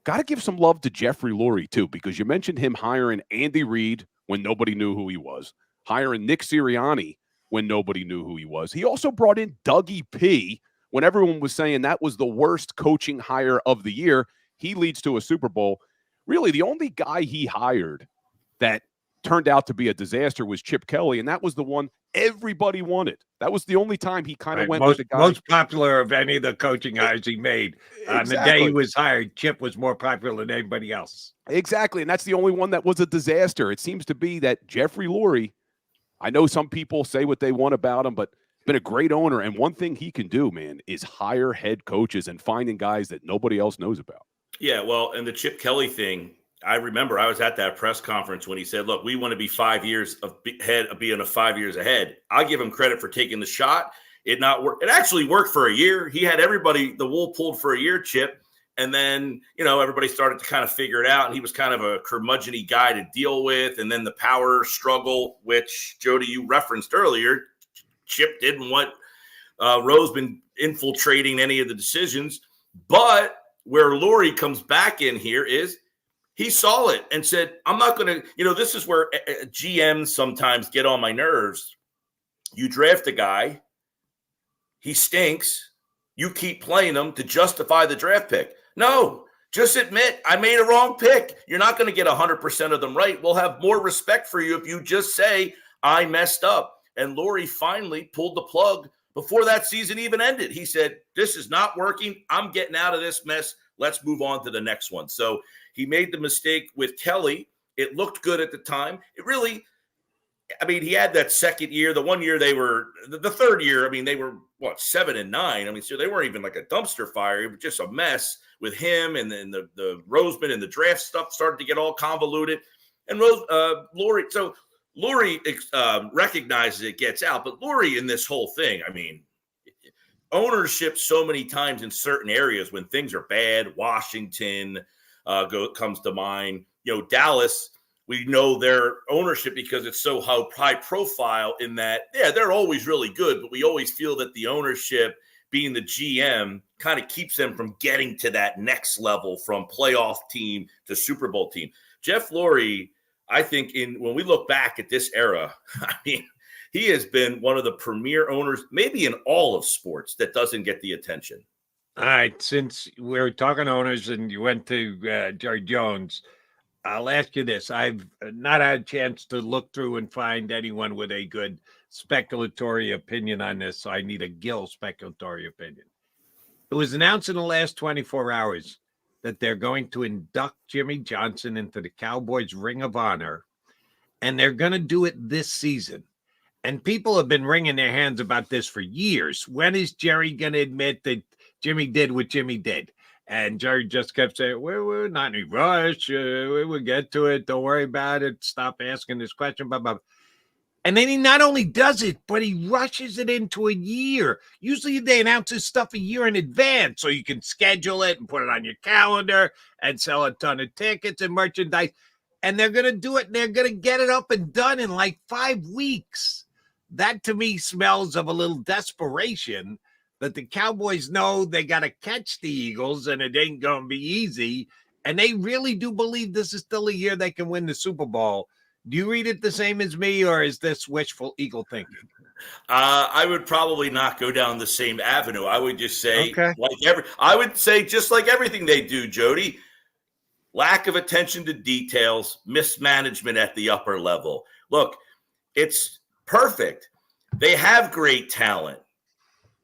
Got to give some love to Jeffrey Lurie too, because you mentioned him hiring Andy Reid when nobody knew who he was, hiring Nick Sirianni when nobody knew who he was. He also brought in Dougie P when everyone was saying that was the worst coaching hire of the year. he leads to a Super Bowl. Really, the only guy he hired that turned out to be a disaster was Chip Kelly, and that was the one everybody wanted. That was the only time he kind of went with the guy. Most popular of any of the coaching hires he made. On the day he was hired, Chip was more popular than anybody else. Exactly, and that's the only one that was a disaster. It seems to be that Jeffrey Lurie, I know some people say what they want about him, but been a great owner, and one thing he can do, man, is hire head coaches and finding guys that nobody else knows about. Yeah, well, and the Chip Kelly thing, I remember I was at that press conference when he said, look, we want to be 5 years ahead of being 5 years ahead. I give him credit for taking the shot. It actually worked for a year. He had everybody, the wool pulled for a year, Chip. And then, everybody started to kind of figure it out. And he was kind of a curmudgeon-y guy to deal with. And then the power struggle, which, Jody, you referenced earlier, Chip didn't want Roseman infiltrating any of the decisions. But where Lurie comes back in here is he saw it and said, I'm not going to, this is where GMs sometimes get on my nerves. You draft a guy, he stinks, you keep playing him to justify the draft pick. No, just admit I made a wrong pick. You're not going to get 100% of them right. We'll have more respect for you if you just say I messed up. And Lurie finally pulled the plug before that season even ended. He said, this is not working. I'm getting out of this mess. Let's move on to the next one. So he made the mistake with Kelly. It looked good at the time. It really, he had that second year. The 1 year the third year, they were, 7-9. So they weren't even like a dumpster fire. It was just a mess with him. And then the Roseman and the draft stuff started to get all convoluted. And Lurie recognizes it, gets out. But Lurie in this whole thing, ownership so many times in certain areas when things are bad, Washington comes to mind. Dallas, we know their ownership because it's so high profile in that, they're always really good, but we always feel that the ownership, being the GM, kind of keeps them from getting to that next level from playoff team to Super Bowl team. Jeff Lurie, I think when we look back at this era, he has been one of the premier owners, maybe in all of sports, that doesn't get the attention. All right. Since we're talking owners and you went to Jerry Jones, I'll ask you this. I've not had a chance to look through and find anyone with a good speculatory opinion on this, so I need a Gill speculatory opinion. It was announced in the last 24 hours that they're going to induct Jimmy Johnson into the Cowboys Ring of Honor, and they're going to do it this season. And people have been wringing their hands about this for years. When is Jerry going to admit that Jimmy did what Jimmy did? And Jerry just kept saying, we're not in a rush. We will get to it. Don't worry about it. Stop asking this question. Blah, blah. And then he not only does it, but he rushes it into a year. Usually they announce this stuff a year in advance so you can schedule it and put it on your calendar and sell a ton of tickets and merchandise. And they're going to do it, and they're going to get it up and done in like 5 weeks. That, to me, smells of a little desperation that the Cowboys know they got to catch the Eagles, and it ain't going to be easy. And they really do believe this is still a year they can win the Super Bowl. Do you read it the same as me, or is this wishful Eagle thinking? I would probably not go down the same avenue. I would just say, just like everything they do, Jody, lack of attention to details, mismanagement at the upper level. Look, it's perfect. They have great talent.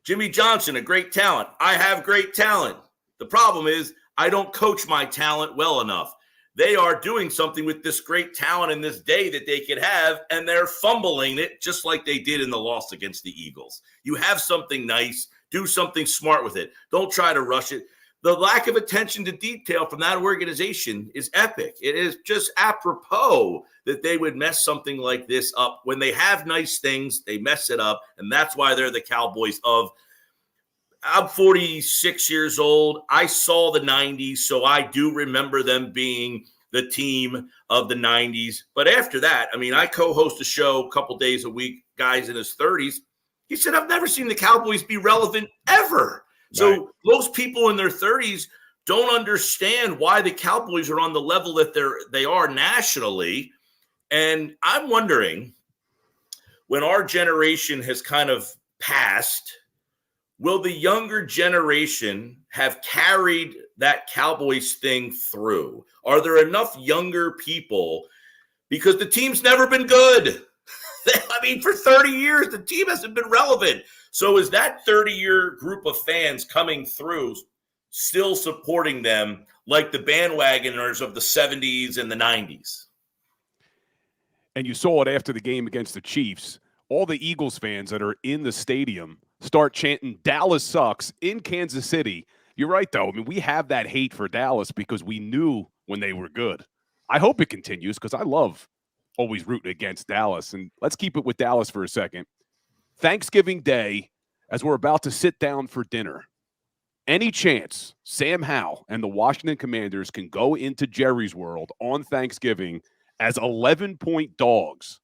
Jimmy Johnson, a great talent. I have great talent. The problem is I don't coach my talent well enough. They are doing something with this great talent in this day that they could have, and they're fumbling it just like they did in the loss against the Eagles. You have something nice, do something smart with it. Don't try to rush it. The lack of attention to detail from that organization is epic. It is just apropos that they would mess something like this up. When they have nice things, they mess it up, and that's why they're the Cowboys of – I'm 46 years old. I saw the 90s, so I do remember them being the team of the 90s. But after that, I co-host a show a couple days a week, guys in his 30s. He said, I've never seen the Cowboys be relevant ever. So most people in their 30s don't understand why the Cowboys are on the level that they are nationally. And I'm wondering, when our generation has kind of passed, will the younger generation have carried that Cowboys thing through? Are there enough younger people? Because the team's never been good. I mean, for 30 years, the team hasn't been relevant. So is that 30-year group of fans coming through still supporting them like the bandwagoners of the 70s and the 90s? And you saw it after the game against the Chiefs. All the Eagles fans that are in the stadium start chanting, Dallas sucks, in Kansas City. You're right, though. I mean, we have that hate for Dallas because we knew when they were good. I hope it continues because I love always rooting against Dallas. And let's keep it with Dallas for a second. Thanksgiving Day, as we're about to sit down for dinner, any chance Sam Howell and the Washington Commanders can go into Jerry's World on Thanksgiving as 11-point dogs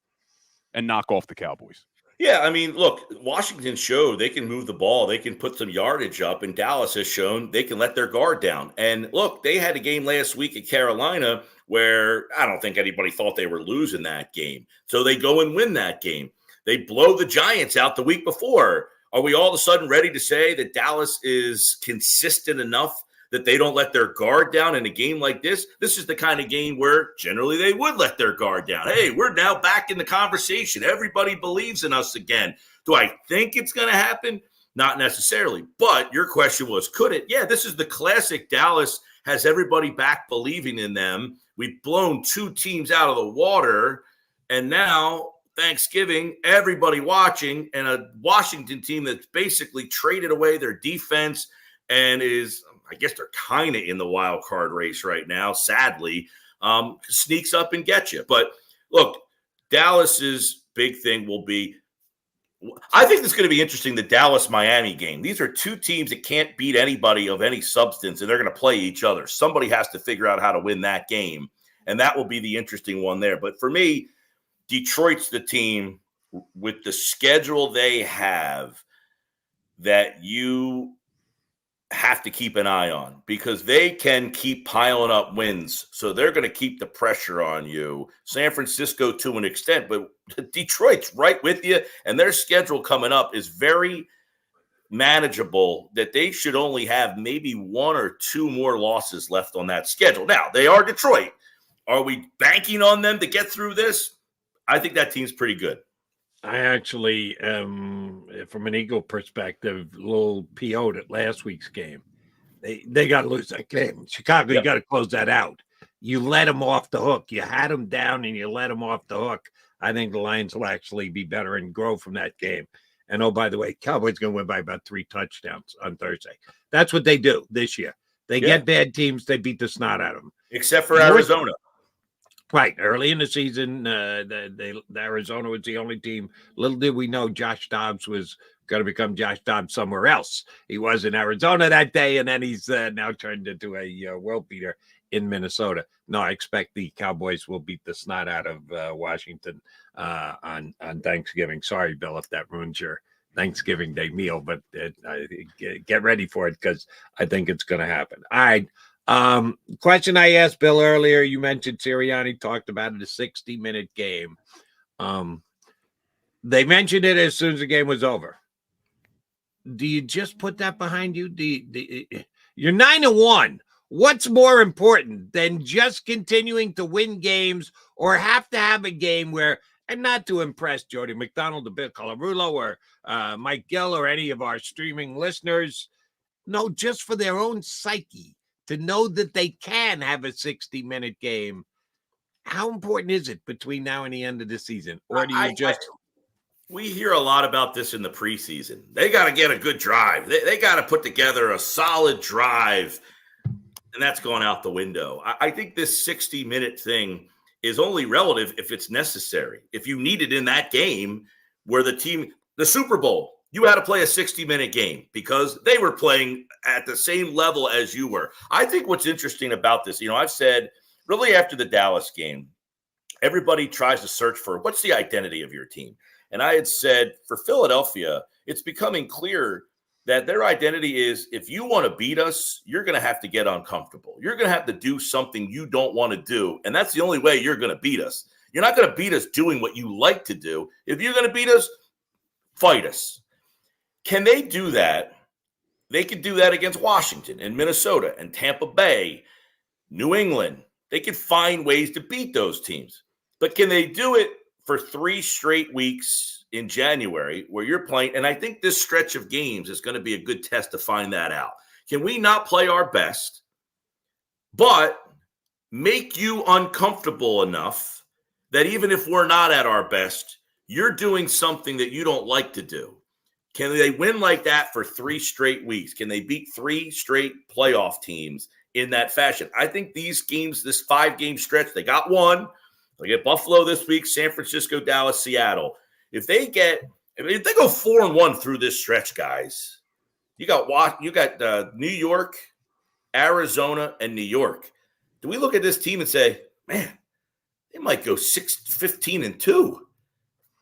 and knock off the Cowboys? Yeah, I mean, look, Washington showed they can move the ball. They can put some yardage up, and Dallas has shown they can let their guard down. And look, they had a game last week at Carolina where I don't think anybody thought they were losing that game. So they go and win that game. They blow the Giants out the week before. Are we all of a sudden ready to say that Dallas is consistent enough that they don't let their guard down in a game like this? This is the kind of game where generally they would let their guard down. Hey, we're now back in the conversation. Everybody believes in us again. Do I think it's going to happen? Not necessarily. But your question was, could it? Yeah, this is the classic Dallas has everybody back believing in them. We've blown two teams out of the water. And now Thanksgiving, everybody watching, and a Washington team that's basically traded away their defense and is, I guess they're kind of in the wild card race right now, sadly, sneaks up and gets you. But look, Dallas's big thing will be, I think it's going to be interesting, the Dallas-Miami game. These are two teams that can't beat anybody of any substance, and they're going to play each other. Somebody has to figure out how to win that game, and that will be the interesting one there. But for me, Detroit's the team with the schedule they have that you have to keep an eye on because they can keep piling up wins. So they're going to keep the pressure on you. San Francisco to an extent, but Detroit's right with you, and their schedule coming up is very manageable that they should only have maybe one or two more losses left on that schedule. Now, they are Detroit. Are we banking on them to get through this? I think that team's pretty good. I actually, from an Eagle perspective, a little PO'd at last week's game. They got to lose that game. Chicago, You got to close that out. You let them off the hook. You had them down and you let them off the hook. I think the Lions will actually be better and grow from that game. And, oh, by the way, Cowboys going to win by about 3 touchdowns on Thursday. That's what they do this year. They get bad teams. They beat the snot out of them. Except for Arizona. Right. Early in the season, Arizona was the only team. Little did we know Josh Dobbs was going to become Josh Dobbs somewhere else. He was in Arizona that day, and then he's now turned into a world beater in Minnesota. No, I expect the Cowboys will beat the snot out of Washington on Thanksgiving. Sorry, Bill, if that ruins your Thanksgiving Day meal, but get ready for it because I think it's going to happen. All right. Question I asked Bill earlier, you mentioned Sirianni talked about it, a 60-minute game. They mentioned it as soon as the game was over. Do you just put that behind you? You're 9-1. What's more important than just continuing to win games or have to have a game where, and not to impress Jody McDonald, the Bill Colarulo, or Mike Gill, or any of our streaming listeners, no, just for their own psyche, to know that they can have a 60-minute game. How important is it between now and the end of the season? Or do you we hear a lot about this in the preseason. They got to get a good drive. They got to put together a solid drive, and that's going out the window. I think this 60-minute thing is only relative if it's necessary. If you need it in that game where the Super Bowl, you had to play a 60-minute game because they were playing at the same level as you were. I think what's interesting about this, I've said really after the Dallas game, everybody tries to search for what's the identity of your team. And I had said for Philadelphia, it's becoming clear that their identity is if you want to beat us, you're going to have to get uncomfortable. You're going to have to do something you don't want to do. And that's the only way you're going to beat us. You're not going to beat us doing what you like to do. If you're going to beat us, fight us. Can they do that they could do that against Washington and Minnesota and Tampa Bay, New England. They could find ways to beat those teams. But can they do it for 3 straight weeks in January where you're playing? And I think this stretch of games is going to be a good test to find that out. Can we not play our best, but make you uncomfortable enough that even if we're not at our best, you're doing something that you don't like to do? Can they win like that for 3 straight weeks? Can they beat 3 straight playoff teams in that fashion? I think these games, this 5-game stretch, they got one. They get Buffalo this week, San Francisco, Dallas, Seattle. If they go 4-1 through this stretch, guys, you got New York, Arizona, and New York. Do we look at this team and say, man, they might go 15-2?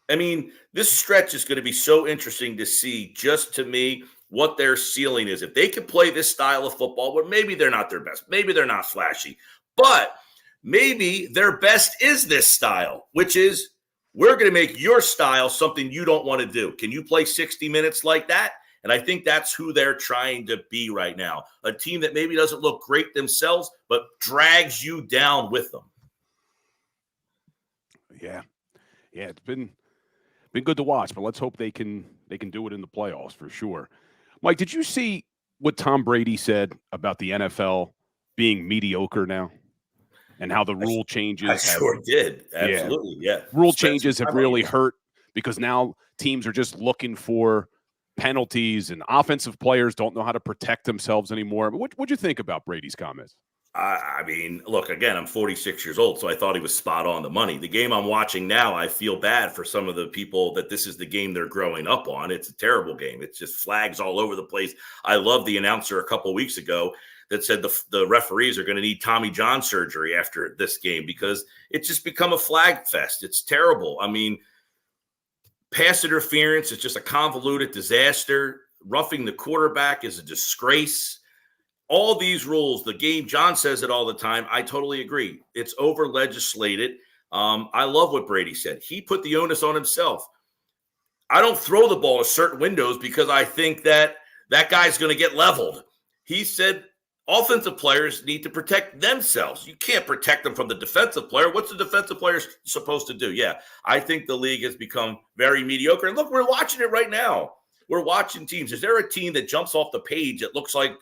I mean, this stretch is going to be so interesting to see, just to me, what their ceiling is. If they can play this style of football, where maybe they're not their best, maybe they're not flashy, but maybe their best is this style, which is we're going to make your style something you don't want to do. Can you play 60 minutes like that? And I think that's who they're trying to be right now. A team that maybe doesn't look great themselves, but drags you down with them. Yeah, it's been good to watch, but let's hope they can do it in the playoffs for sure. Mike, did you see what Tom Brady said about the NFL being mediocre now? And how the rule changes. I sure did. Absolutely, yeah. Rule changes have really hurt because now teams are just looking for penalties and offensive players don't know how to protect themselves anymore. But what'd you think about Brady's comments? I mean, look, again, I'm 46 years old, so I thought he was spot on the money. The game I'm watching now, I feel bad for some of the people that this is the game they're growing up on. It's a terrible game. It's just flags all over the place. I love the announcer a couple of weeks ago that said the referees are going to need Tommy John surgery after this game because it's just become a flag fest. It's terrible. I mean, pass interference is just a convoluted disaster. Roughing the quarterback is a disgrace. All these rules, the game, John says it all the time. I totally agree. It's over legislated. I love what Brady said. He put the onus on himself. I don't throw the ball at certain windows because I think that guy's going to get leveled. He said, offensive players need to protect themselves. You can't protect them from the defensive player. What's the defensive player supposed to do? Yeah, I think the league has become very mediocre. And look, we're watching it right now. We're watching teams. Is there a team that jumps off the page that looks like,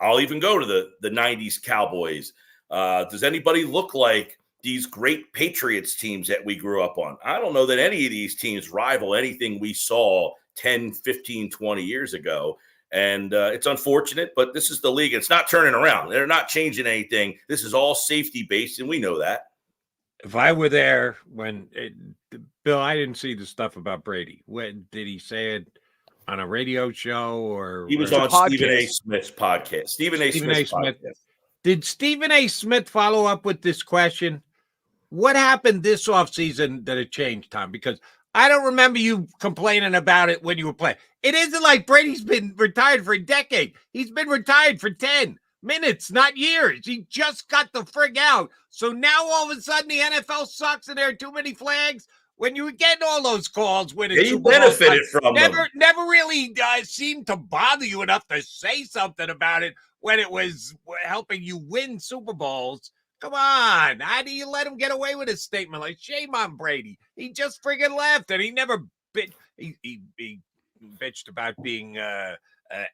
I'll even go to the 90s Cowboys? Does anybody look like these great Patriots teams that we grew up on? I don't know that any of these teams rival anything we saw 10, 15, 20 years ago. And it's unfortunate, but this is the league. It's not turning around. They're not changing anything. This is all safety-based, and we know that. If I were there Bill, I didn't see the stuff about Brady. When did he say it on a radio show or? He was on Stephen A. Smith's podcast. Stephen A. Smith. Did Stephen A. Smith follow up with this question? What happened this offseason that it changed, Tom? Because I don't remember you complaining about it when you were playing. It isn't like Brady's been retired for a decade. He's been retired for 10 minutes, not years. He just got the frig out. So now all of a sudden the NFL sucks and there are too many flags. When you were getting all those calls when it's he benefited from them. Never really seemed to bother you enough to say something about it when it was helping you win Super Bowls. Come on. How do you let him get away with a statement like, shame on Brady? He just friggin' left and he never he bitched about being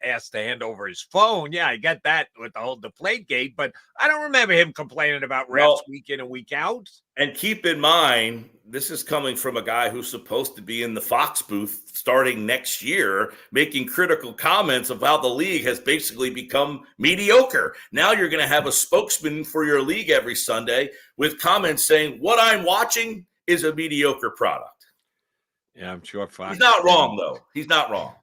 asked to hand over his phone. Yeah, I get that with the whole Deflategate, but I don't remember him complaining about refs week in and week out. And keep in mind, this is coming from a guy who's supposed to be in the Fox booth starting next year, making critical comments of how the league has basically become mediocre. Now you're going to have a spokesman for your league every Sunday with comments saying, what I'm watching is a mediocre product. Yeah, I'm sure Fox. He's not wrong, though. He's not wrong.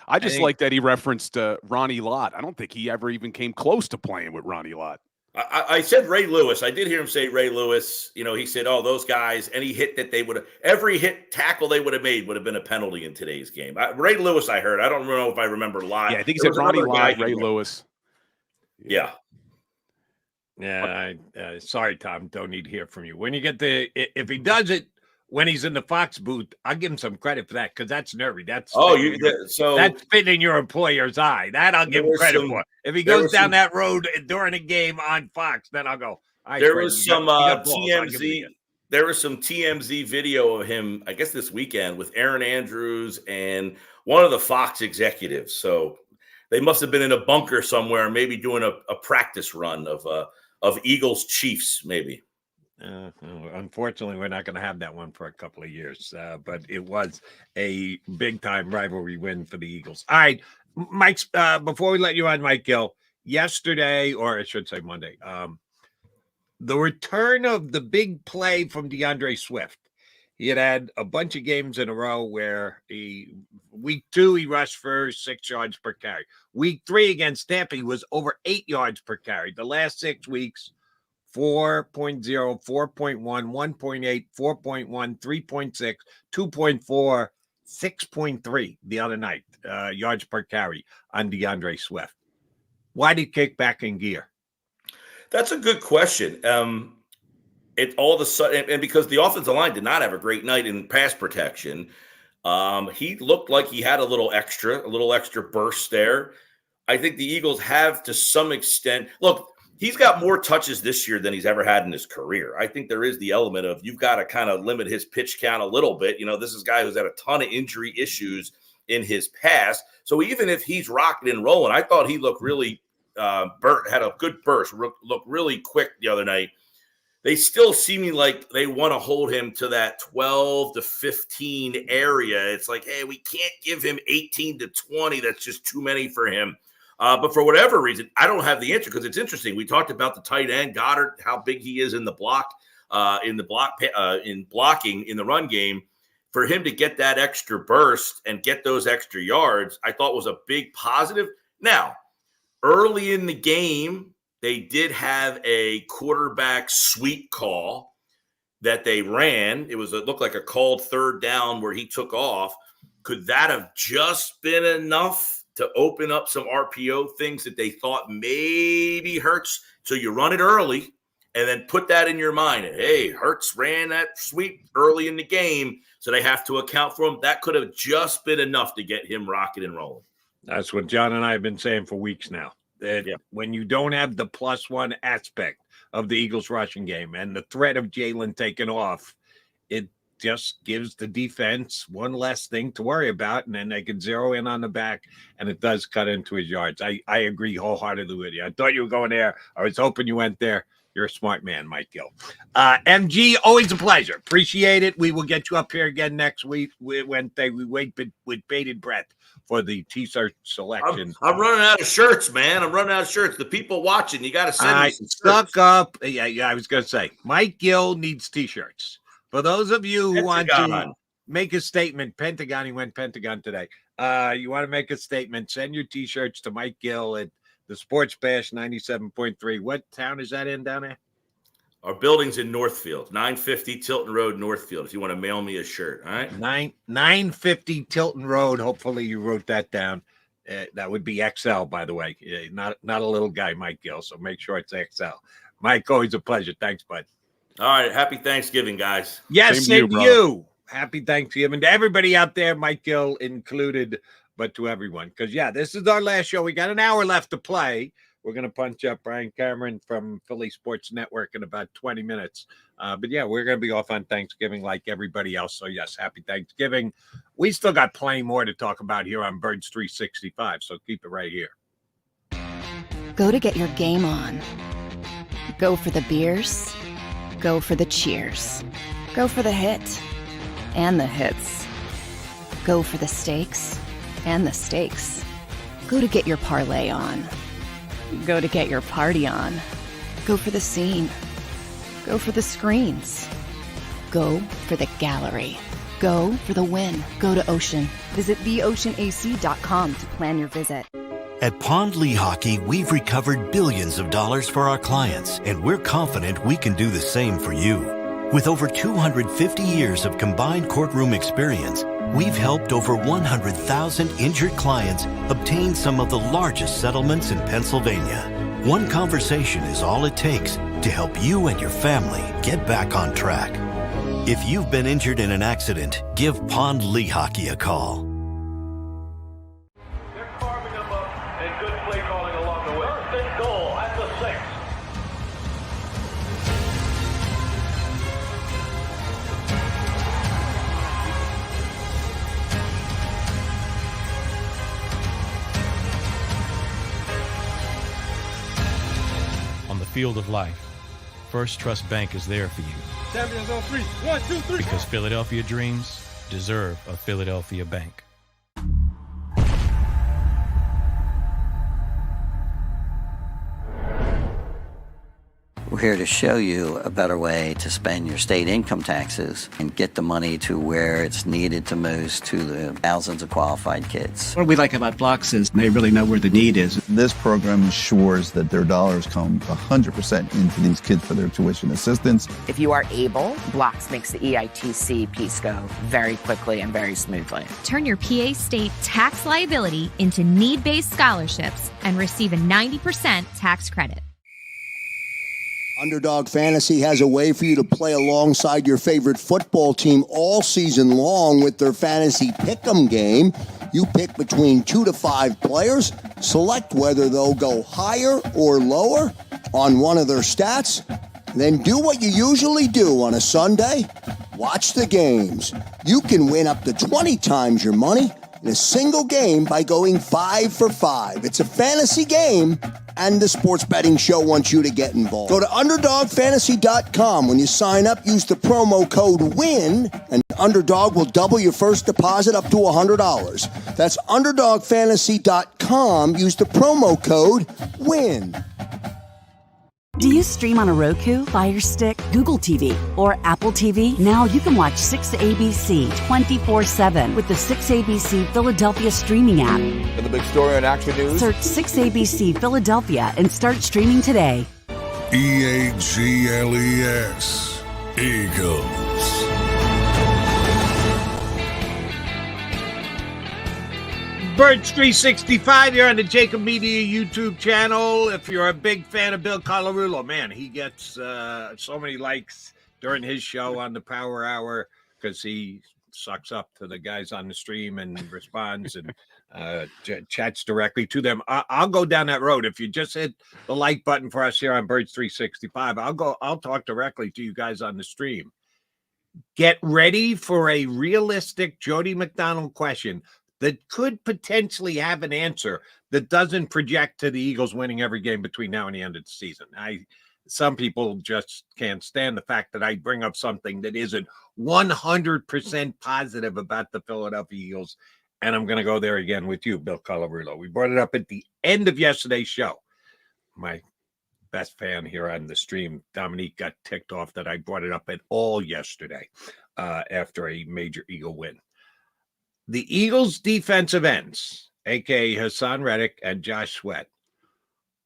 I just like that he referenced Ronnie Lott. I don't think he ever even came close to playing with Ronnie Lott. I said Ray Lewis. I did hear him say Ray Lewis. You know, he said, oh, those guys, any hit that they would have, every hit tackle they would have made would have been a penalty in today's game. Ray Lewis, I heard. I don't know if I remember Lott. Yeah, I think he said Ronnie Lott, Ray Lewis. Yeah. Yeah. Sorry, Tom. Don't need to hear from you. When you get if he does it when he's in the Fox booth, I'll give him some credit for that because that's nervy. That's that's spitting in your employer's eye. That I'll give him credit for. If he goes down that road during a game on Fox, then I'll go. There was some TMZ. There was some TMZ video of him, I guess, this weekend with Aaron Andrews and one of the Fox executives. So they must have been in a bunker somewhere, maybe doing a practice run of Eagles Chiefs, maybe. Unfortunately, we're not going to have that one for a couple of years, but it was a big-time rivalry win for the Eagles. All right, Mike, before we let you on, Mike Gill, yesterday, or I should say Monday, the return of the big play from DeAndre Swift. He had a bunch of games in a row where week 2, he rushed for 6 yards per carry. Week 3 against Tampa, he was over 8 yards per carry. The last 6 weeks, 4.0, 4.1, 1.8, 4.1, 3.6, 2.4, 6.3 the other night, yards per carry on DeAndre Swift. Why did he kick back in gear? That's a good question. It all of a sudden, and because the offensive line did not have a great night in pass protection, he looked like he had a little extra burst there. I think the Eagles have, to some extent, look, he's got more touches this year than he's ever had in his career. I think there is the element of you've got to kind of limit his pitch count a little bit. You know, this is a guy who's had a ton of injury issues in his past. So even if he's rocking and rolling, I thought he looked really had a good burst, looked really quick the other night. They still seem like they want to hold him to that 12 to 15 area. It's like, hey, we can't give him 18 to 20. That's just too many for him. But for whatever reason, I don't have the answer because it's interesting. We talked about the tight end, Goddard, how big he is in the block, in blocking in the run game. For him to get that extra burst and get those extra yards, I thought was a big positive. Now, early in the game, they did have a quarterback sweep call that they ran. It looked like a called third down where he took off. Could that have just been enough to open up some RPO things that they thought maybe Hurts? So you run it early and then put that in your mind. Hey, Hurts ran that sweep early in the game, so they have to account for him. That could have just been enough to get him rocking and rolling. That's what John and I have been saying for weeks now. That when you don't have the +1 aspect of the Eagles rushing game and the threat of Jalen taking off, it just gives the defense one less thing to worry about, and then they can zero in on the back, and it does cut into his yards. I agree wholeheartedly with you. I thought you were going there. I was hoping you went there. You're a smart man, Mike Gill. MG, always a pleasure. Appreciate it. We will get you up here again next week. Wednesday. We wait with bated breath for the T-shirt selection. I'm running out of shirts, man. I'm running out of shirts. The people watching, you got to send me some stuck up. Yeah, I was going to say, Mike Gill needs T-shirts. For those of you who want to make a statement, Pentagon, he went Pentagon today. You want to make a statement, send your T-shirts to Mike Gill at the Sports Bash 97.3. What town is that in down there? Our building's in Northfield, 950 Tilton Road, Northfield, if you want to mail me a shirt, all right? 950 Tilton Road. Hopefully you wrote that down. That would be XL, by the way. Not a little guy, Mike Gill, so make sure it's XL. Mike, always a pleasure. Thanks, bud. All right. Happy Thanksgiving, guys. Yes, same to you. Happy Thanksgiving to everybody out there, Mike Gill included, but to everyone. Because, this is our last show. We got an hour left to play. We're going to punch up Brian Cameron from Philly Sports Network in about 20 minutes. But, we're going to be off on Thanksgiving like everybody else. So, yes, happy Thanksgiving. We still got plenty more to talk about here on Birds 365, so keep it right here. Go to get your game on. Go for the beers. Go for the cheers. Go for the hit and the hits. Go for the stakes and the stakes. Go to get your parlay on. Go to get your party on. Go for the scene. Go for the screens. Go for the gallery. Go for the win. Go to Ocean. Visit theoceanac.com to plan your visit. At Pond Lehocky, we've recovered billions of dollars for our clients, and we're confident we can do the same for you. With over 250 years of combined courtroom experience, we've helped over 100,000 injured clients obtain some of the largest settlements in Pennsylvania. One conversation is all it takes to help you and your family get back on track. If you've been injured in an accident, give Pond Lee Hockey a call. They're carving them up and good play calling along the way. First and goal at the 6. On the field of life, First Trust Bank is there for you. Champions on 3. 1, 2, 3. Because Philadelphia dreams deserve a Philadelphia bank. We're here to show you a better way to spend your state income taxes and get the money to where it's needed to most to the thousands of qualified kids. What we like about Blocks is they really know where the need is. This program ensures that their dollars come 100% into these kids for their tuition assistance. If you are able, Blocks makes the EITC piece go very quickly and very smoothly. Turn your PA state tax liability into need-based scholarships and receive a 90% tax credit. Underdog Fantasy has a way for you to play alongside your favorite football team all season long with their fantasy pick'em game. You pick between 2 to 5 players, select whether they'll go higher or lower on one of their stats, then do what you usually do on a Sunday, watch the games. You can win up to 20 times your money in a single game by going 5 for 5. It's a fantasy game, and the Sports Betting Show wants you to get involved. Go to UnderdogFantasy.com. When you sign up, use the promo code WIN, and Underdog will double your first deposit up to $100. That's UnderdogFantasy.com. Use the promo code WIN. Do you stream on a Roku, Fire Stick, Google TV, or Apple TV? Now you can watch 6ABC 24/7 with the 6ABC Philadelphia streaming app. For the big story on Action News, Search 6ABC Philadelphia and start streaming today. EAGLES, Eagles. Birds 365 here on the JAKIB Media YouTube channel. If you're a big fan of Bill Colarulo, man, he gets so many likes during his show on the Power Hour because he sucks up to the guys on the stream and responds and chats directly to them. I'll go down that road. If you just hit the like button for us here on Birds 365, I'll talk directly to you guys on the stream. Get ready for a realistic Jody McDonald question that could potentially have an answer that doesn't project to the Eagles winning every game between now and the end of the season. Some people just can't stand the fact that I bring up something that isn't 100% positive about the Philadelphia Eagles, and I'm going to go there again with you, Bill Colarulo. We brought it up at the end of yesterday's show. My best fan here on the stream, Dominique, got ticked off that I brought it up at all yesterday after a major Eagle win. The Eagles' defensive ends, a.k.a. Hassan Reddick and Josh Sweat,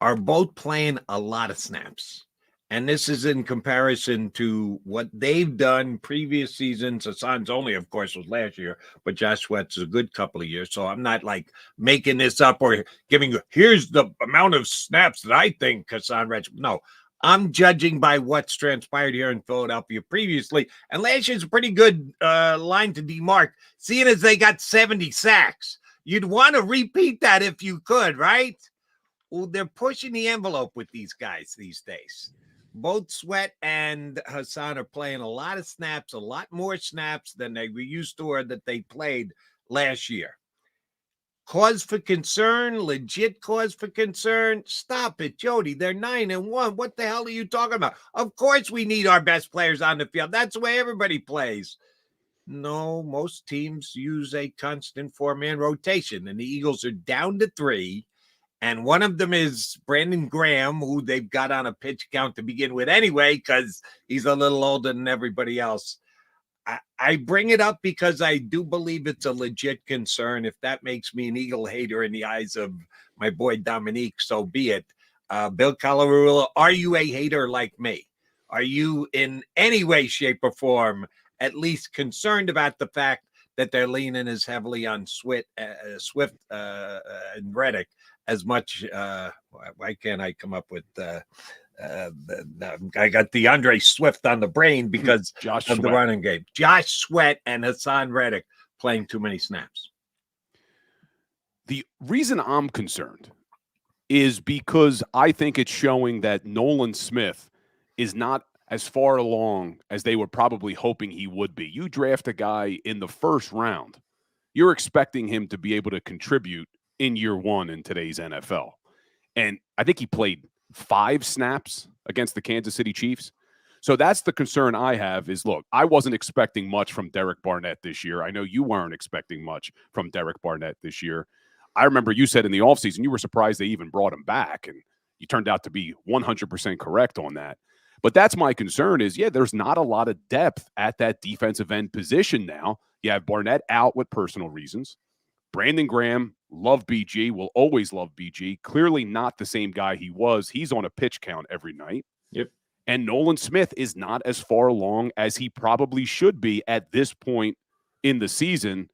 are both playing a lot of snaps. And this is in comparison to what they've done previous seasons. Hassan's only, of course, was last year, but Josh Sweat's a good couple of years. So I'm not like making this up or giving you, here's the amount of snaps that I think Hassan Reddick. No, I'm judging by what's transpired here in Philadelphia previously. And last year's a pretty good line to demark, seeing as they got 70 sacks. You'd want to repeat that if you could, right? Well, they're pushing the envelope with these guys these days. Both Sweat and Hassan are playing a lot of snaps, a lot more snaps than they were used to or that they played last year. Cause for concern, legit cause for concern. Stop it, Jody. They're 9-1. What the hell are you talking about? Of course we need our best players on the field. That's the way everybody plays. No, most teams use a constant 4-man rotation, and the Eagles are down to 3. And one of them is Brandon Graham, who they've got on a pitch count to begin with anyway, because he's a little older than everybody else. I bring it up because I do believe it's a legit concern. If that makes me an Eagle hater in the eyes of my boy Dominique, so be it. Bill Colarulo, are you a hater like me? Are you in any way, shape, or form at least concerned about the fact that they're leaning as heavily on Swift and Reddick as much? Why can't I come up with I got DeAndre Swift on the brain because of the running game. Josh Sweat and Hassan Reddick playing too many snaps. The reason I'm concerned is because I think it's showing that Nolan Smith is not as far along as they were probably hoping he would be. You draft a guy in the first round, you're expecting him to be able to contribute in year one in today's NFL. And I think he played 5 snaps against the Kansas City Chiefs. So that's the concern I have is, look, I wasn't expecting much from Derek Barnett this year. I know you weren't expecting much from Derek Barnett this year. I remember you said in the offseason you were surprised they even brought him back, and you turned out to be 100% correct on that. But that's my concern is, there's not a lot of depth at that defensive end position now. You have Barnett out with personal reasons. Brandon Graham, love BG, will always love BG. Clearly not the same guy he was. He's on a pitch count every night. Yep. And Nolan Smith is not as far along as he probably should be at this point in the season.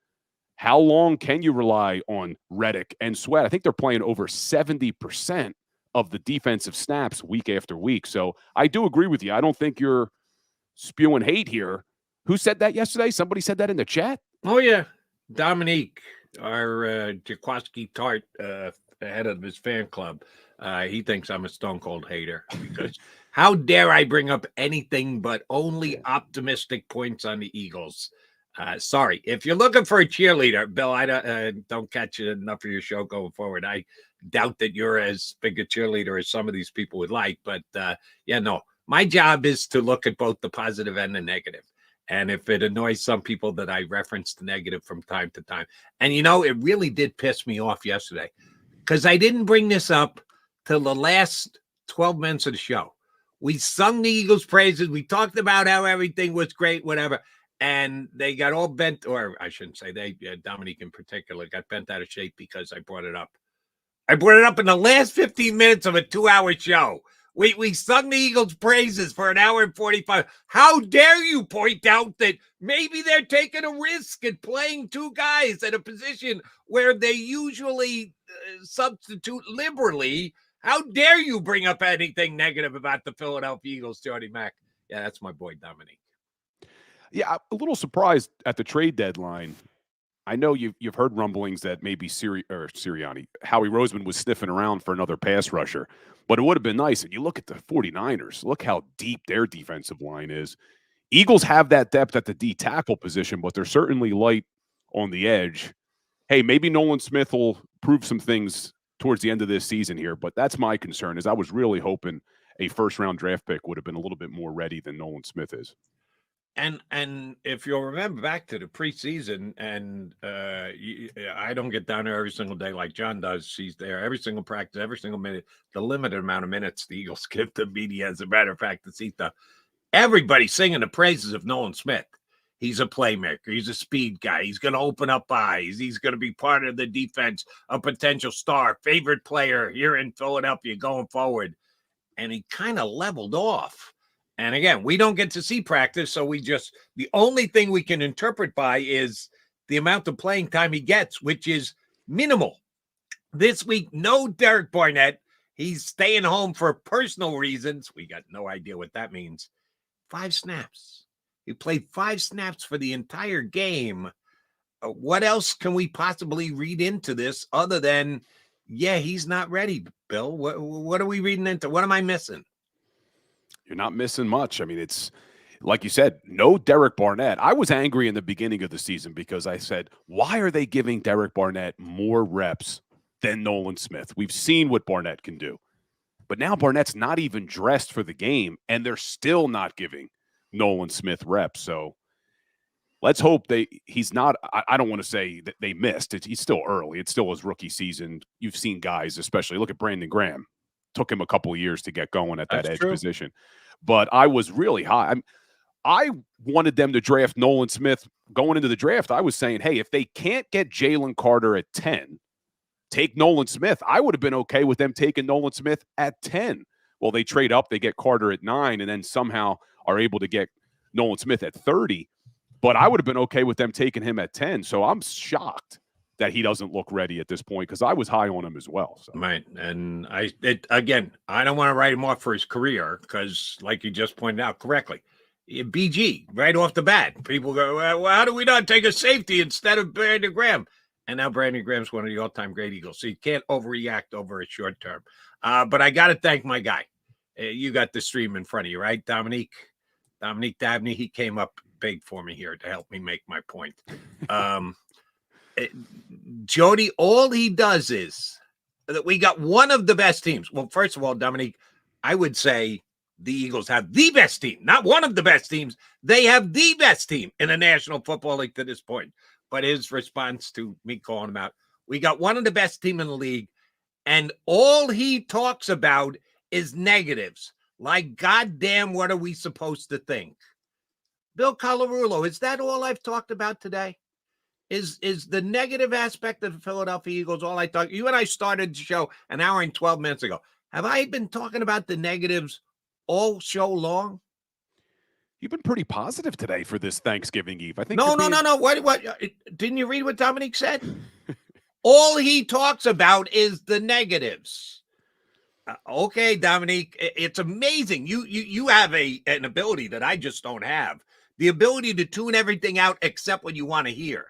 How long can you rely on Reddick and Sweat? I think they're playing over 70% of the defensive snaps week after week. So I do agree with you. I don't think you're spewing hate here. Who said that yesterday? Somebody said that in the chat? Oh, yeah. Dominique, our Jaquaski Tart, head of his fan club. He thinks I'm a stone cold hater because how dare I bring up anything but only optimistic points on the Eagles. Sorry, if you're looking for a cheerleader, Bill, I don't catch enough of your show going forward. I doubt that you're as big a cheerleader as some of these people would like. But my job is to look at both the positive and the negative. And if it annoys some people that I reference the negative from time to time. And, it really did piss me off yesterday because I didn't bring this up till the last 12 minutes of the show. We sung the Eagles' praises. We talked about how everything was great, whatever. And they got all bent, or I shouldn't say they, Dominique in particular, got bent out of shape because I brought it up. I brought it up in the last 15 minutes of a 2-hour show. We sung the Eagles' praises for an hour and 45. How dare you point out that maybe they're taking a risk at playing 2 guys at a position where they usually substitute liberally? How dare you bring up anything negative about the Philadelphia Eagles, Jody Mack? Yeah, that's my boy, Dominique. Yeah, I'm a little surprised at the trade deadline. I know you've heard rumblings that maybe Sirianni, Howie Roseman was sniffing around for another pass rusher, but it would have been nice. And you look at the 49ers, look how deep their defensive line is. Eagles have that depth at the D tackle position, but they're certainly light on the edge. Hey, maybe Nolan Smith will prove some things towards the end of this season here, but that's my concern is I was really hoping a first-round draft pick would have been a little bit more ready than Nolan Smith is. And if you'll remember back to the preseason, and I don't get down there every single day like John does. He's there every single practice, every single minute. The limited amount of minutes the Eagles give the media, as a matter of fact, to see everybody singing the praises of Nolan Smith. He's a playmaker. He's a speed guy. He's going to open up eyes. He's going to be part of the defense, a potential star, favorite player here in Philadelphia going forward. And he kind of leveled off. And again, we don't get to see practice, so the only thing we can interpret by is the amount of playing time he gets, which is minimal. This week, no Derek Barnett. He's staying home for personal reasons. We got no idea what that means. 5 snaps. He played 5 snaps for the entire game. What else can we possibly read into this other than, he's not ready, Bill? What are we reading into? What am I missing? You're not missing much. I mean, it's like you said, no Derek Barnett. I was angry in the beginning of the season because I said, why are they giving Derek Barnett more reps than Nolan Smith? We've seen what Barnett can do. But now Barnett's not even dressed for the game, and they're still not giving Nolan Smith reps. So let's hope he's not – I don't want to say that they missed. He's still early. It's still his rookie season. You've seen guys, especially – look at Brandon Graham. Took him a couple of years to get going at that edge position. But I was really high. I wanted them to draft Nolan Smith going into the draft. I was saying, hey, if they can't get Jalen Carter at 10, take Nolan Smith. I would have been okay with them taking Nolan Smith at 10. Well, they trade up, they get Carter at 9, and then somehow are able to get Nolan Smith at 30. But I would have been okay with them taking him at 10. So I'm shocked that he doesn't look ready at this point, because I was high on him as well. So. Right. And I don't want to write him off for his career because, like you just pointed out correctly, BG right off the bat, people go, well, how do we not take a safety instead of Brandon Graham? And now Brandon Graham's one of the all-time great Eagles. So you can't overreact over a short term. But I got to thank my guy. You got the stream in front of you, right, Dominique Dabney? He came up big for me here to help me make my point. Jody, all he does is that we got one of the best teams. Well, first of all, Dominique, I would say the Eagles have the best team, not one of the best teams. They have the best team in the National Football League to this point. But his response to me calling him out, we got one of the best team in the league, and all he talks about is negatives. Like, goddamn, what are we supposed to think? Bill Colarulo, is that all I've talked about today? Is the negative aspect of the Philadelphia Eagles all I thought? You and I started the show an hour and 12 minutes ago. Have I been talking about the negatives all show long? You've been pretty positive today for this Thanksgiving Eve. I think. No. What? Didn't you read what Dominique said? All he talks about is the negatives. Okay, Dominique, it's amazing. You have an ability that I just don't have. The ability to tune everything out except what you want to hear.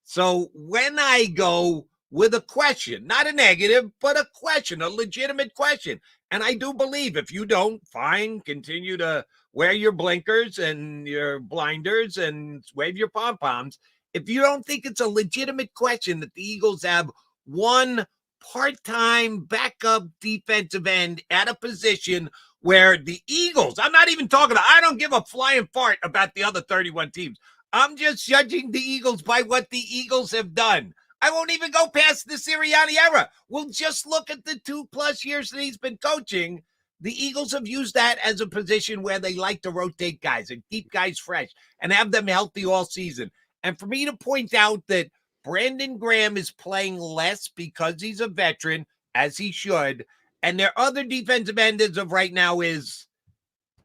So when I go with a question, not a negative, but a question, a legitimate question, and I do believe if you don't, fine, continue to wear your blinkers and your blinders and wave your pom-poms. If you don't think it's a legitimate question that the Eagles have one part-time backup defensive end at a position where the Eagles, I'm not even talking about, I don't give a flying fart about the other 31 teams. I'm just judging the Eagles by what the Eagles have done. I won't even go past the Sirianni era. We'll just look at the 2+ years that he's been coaching. The Eagles have used that as a position where they like to rotate guys and keep guys fresh and have them healthy all season. And for me to point out that Brandon Graham is playing less because he's a veteran, as he should, and their other defensive end as of right now is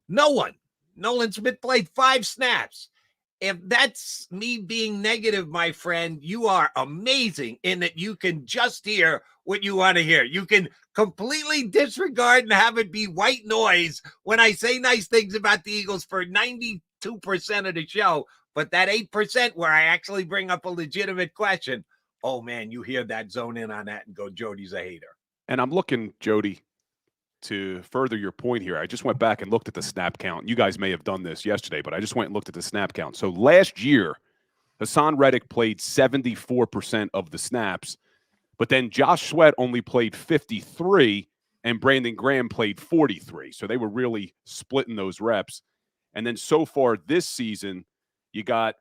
no one. Nolan Smith played 5 snaps. If that's me being negative, my friend, you are amazing in that you can just hear what you want to hear. You can completely disregard and have it be white noise when I say nice things about the Eagles for 92% of the show. But that 8% where I actually bring up a legitimate question, oh, man, you hear that, zone in on that and go, Jody's a hater. And I'm looking, Jody, to further your point here. I just went back and looked at the snap count. You guys may have done this yesterday, but I just went and looked at the snap count. So last year, Hassan Reddick played 74% of the snaps, but then Josh Sweat only played 53 and Brandon Graham played 43. So they were really splitting those reps. And then so far this season, you got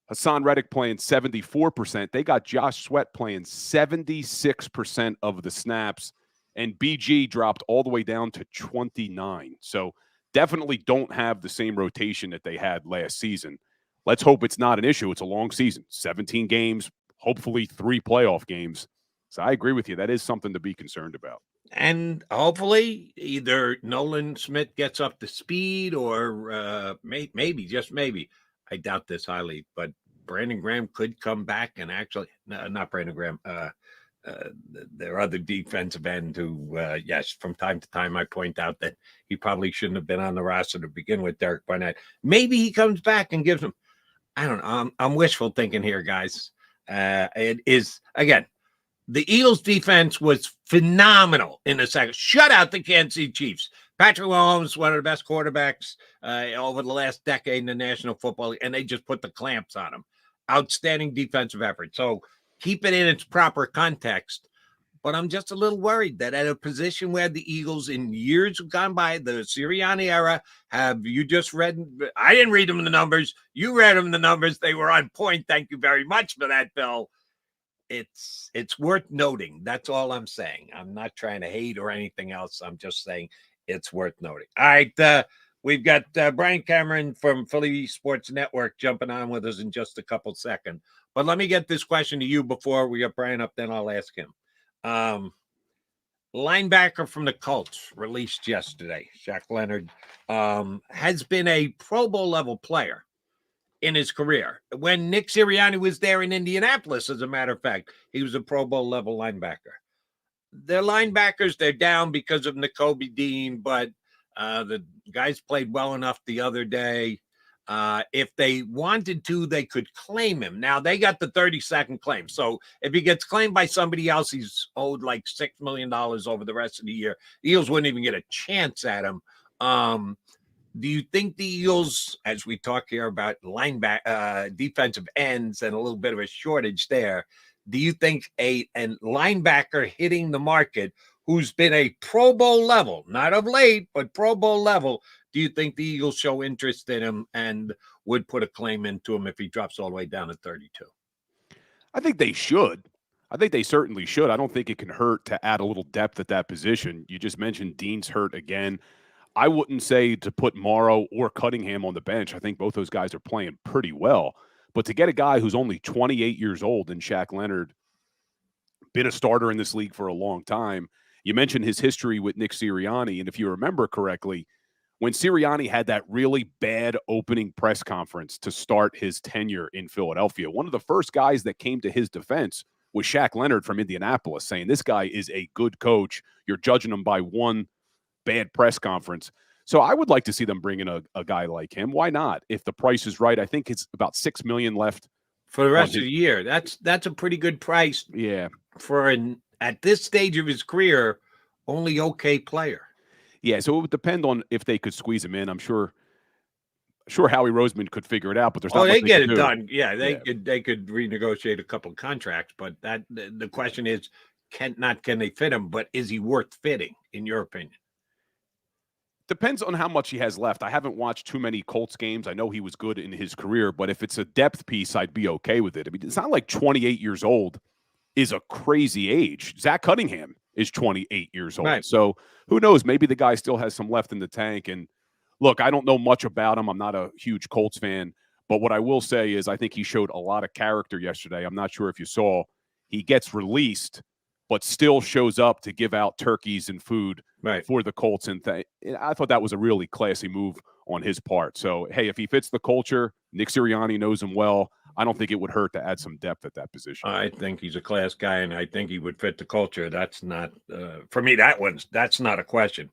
Hassan Reddick playing 74%. They got Josh Sweat playing 76% of the snaps. And BG dropped all the way down to 29. So definitely don't have the same rotation that they had last season. Let's hope it's not an issue. It's a long season, 17 games, hopefully 3 playoff games. So I agree with you. That is something to be concerned about. And hopefully either Nolan Smith gets up to speed or maybe, just maybe, I doubt this highly, but Brandon Graham could come back and actually, not Brandon Graham, their other defensive end who, yes, from time to time I point out that he probably shouldn't have been on the roster to begin with, Derek Barnett. Maybe he comes back and gives him, I don't know, I'm wishful thinking here, guys. It is, again, the Eagles defense was phenomenal in the second. Shut out the Kansas City Chiefs. Patrick Mahomes, one of the best quarterbacks over the last decade in the National Football League, and they just put the clamps on him. Outstanding defensive effort. So keep it in its proper context. But I'm just a little worried that at a position where the Eagles in years have gone by, the Sirianni era, have you just read? I didn't read them in the numbers. You read them in the numbers. They were on point. Thank you very much for that, Bill. It's worth noting. That's all I'm saying. I'm not trying to hate or anything else. I'm just saying it's worth noting. All right. We've got Brian Cameron from Philly Sports Network jumping on with us in just a couple seconds. But let me get this question to you before we get Brian up, then I'll ask him. Linebacker from the Colts released yesterday, Shaq Leonard, has been a Pro Bowl level player. in his career. When Nick Sirianni was there in Indianapolis, as a matter of fact, he was a Pro Bowl level linebacker. Their linebackers, they're down because of Nakobe Dean, but the guys played well enough the other day. If they wanted to, they could claim him. Now, they got the 30-second claim. So if he gets claimed by somebody else, he's owed like $6 million over the rest of the year. The Eagles wouldn't even get a chance at him. Do you think the Eagles, as we talk here about defensive ends and a little bit of a shortage there, do you think a linebacker hitting the market who's been a Pro Bowl level, not of late, but Pro Bowl level, do you think the Eagles show interest in him and would put a claim into him if he drops all the way down to 32? I think they should. I think they certainly should. I don't think it can hurt to add a little depth at that position. You just mentioned Dean's hurt again. I wouldn't say to put Morrow or Cunningham on the bench. I think both those guys are playing pretty well. But to get a guy who's only 28 years old and Shaq Leonard, been a starter in this league for a long time. You mentioned his history with Nick Sirianni. And if you remember correctly, when Sirianni had that really bad opening press conference to start his tenure in Philadelphia, one of the first guys that came to his defense was Shaq Leonard from Indianapolis, saying this guy is a good coach. You're judging him by one bad press conference. So I would like to see them bring in a guy like him. Why not? If the price is right, I think it's about $6 million left for the rest of the year. That's a pretty good price. Yeah, for at this stage of his career, only okay player. Yeah, so it would depend on if they could squeeze him in. I'm sure Howie Roseman could figure it out, but there's not. They get it done. Yeah, they could renegotiate a couple of contracts, but the question is, can they fit him? But is he worth fitting, in your opinion? Depends on how much he has left. I haven't watched too many Colts games. I know he was good in his career, but if it's a depth piece, I'd be okay with it. I mean, it's not like 28 years old is a crazy age. Zach Cunningham is 28 years old. Right. So who knows? Maybe the guy still has some left in the tank. And look, I don't know much about him. I'm not a huge Colts fan. But what I will say is I think he showed a lot of character yesterday. I'm not sure if you saw. He gets released, but still shows up to give out turkeys and food for the Colts. And I thought that was a really classy move on his part. So, hey, if he fits the culture, Nick Sirianni knows him well. I don't think it would hurt to add some depth at that position. I think he's a class guy, and I think he would fit the culture. That's not for me. That's not a question.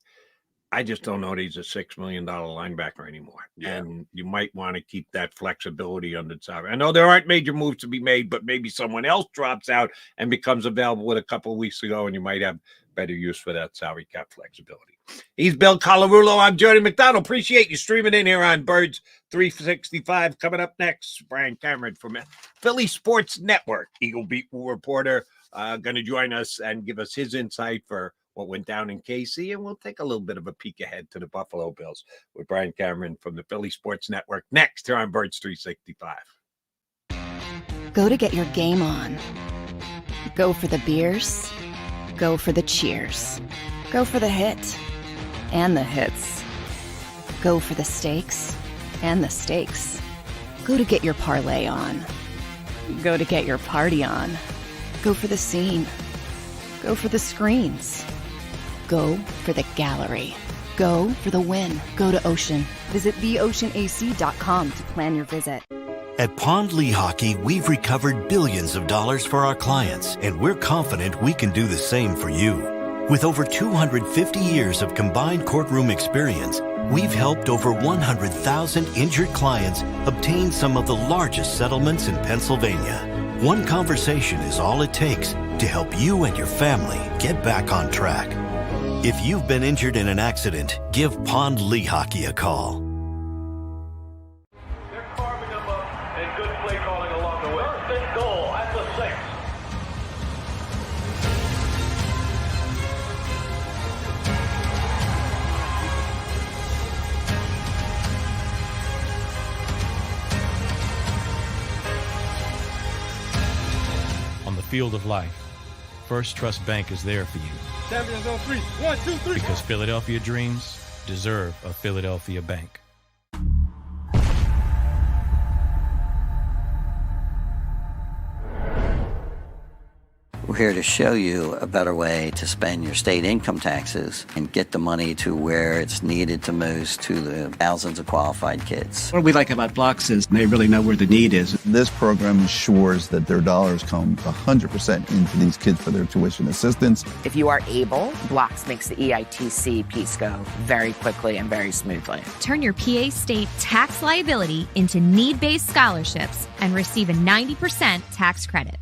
I just don't know that he's a $6 million linebacker anymore. Yeah. And you might want to keep that flexibility under the salary. I know there aren't major moves to be made, but maybe someone else drops out and becomes available with a couple of weeks ago, and you might have better use for that salary cap flexibility. He's Bill Colarulo. I'm Jordan McDonald. Appreciate you streaming in here on Birds 365. Coming up next, Brian Cameron from Philly Sports Network, Eagle Beat reporter, going to join us and give us his insight for what went down in KC, and we'll take a little bit of a peek ahead to the Buffalo Bills with Brian Cameron from the Philly Sports Network next here on Birds 365. Go to get your game on. Go for the beers. Go for the cheers. Go for the hit and the hits. Go for the stakes and the stakes. Go to get your parlay on. Go to get your party on. Go for the scene. Go for the screens. Go for the gallery. Go for the win. Go to Ocean. Visit theoceanac.com to plan your visit. At Pond Lehocky, we've recovered billions of dollars for our clients, and we're confident we can do the same for you. With over 250 years of combined courtroom experience, we've helped over 100,000 injured clients obtain some of the largest settlements in Pennsylvania. One conversation is all it takes to help you and your family get back on track. If you've been injured in an accident, give Pond Lehocky a call. They're carving them up and good play calling along the way. First and goal at the 6. On the field of life, First Trust Bank is there for you. Champions on 3. 1, 2, 3. Because Philadelphia dreams deserve a Philadelphia bank. We're here to show you a better way to spend your state income taxes and get the money to where it's needed to most to the thousands of qualified kids. What we like about Blocks is they really know where the need is. This program ensures that their dollars come 100% into these kids for their tuition assistance. If you are able, Blocks makes the EITC piece go very quickly and very smoothly. Turn your PA State tax liability into need-based scholarships and receive a 90% tax credit.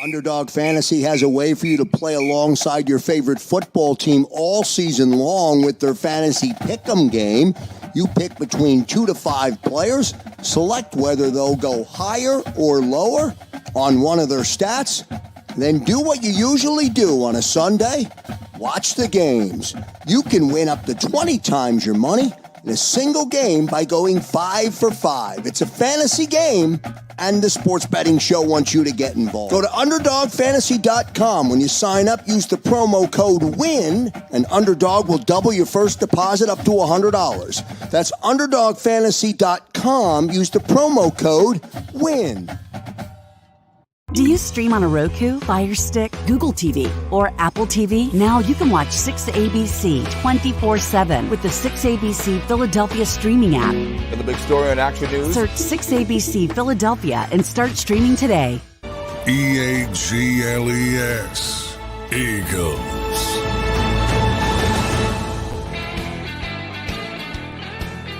Underdog Fantasy has a way for you to play alongside your favorite football team all season long with their fantasy pick'em game. You pick between 2 to 5 players, select whether they'll go higher or lower on one of their stats, then do what you usually do on a Sunday, watch the games. You can win up to 20 times your money in a single game by going 5 for 5. It's a fantasy game, and the Sports Betting Show wants you to get involved. Go to UnderdogFantasy.com. When you sign up, use the promo code WIN, and Underdog will double your first deposit up to $100. That's UnderdogFantasy.com. Use the promo code WIN. Do you stream on a Roku, Fire Stick, Google TV, or Apple TV? Now you can watch 6ABC 24/7 with the 6ABC Philadelphia streaming app. For the big story on Action News, search 6ABC Philadelphia and start streaming today. EAGLES, Eagles.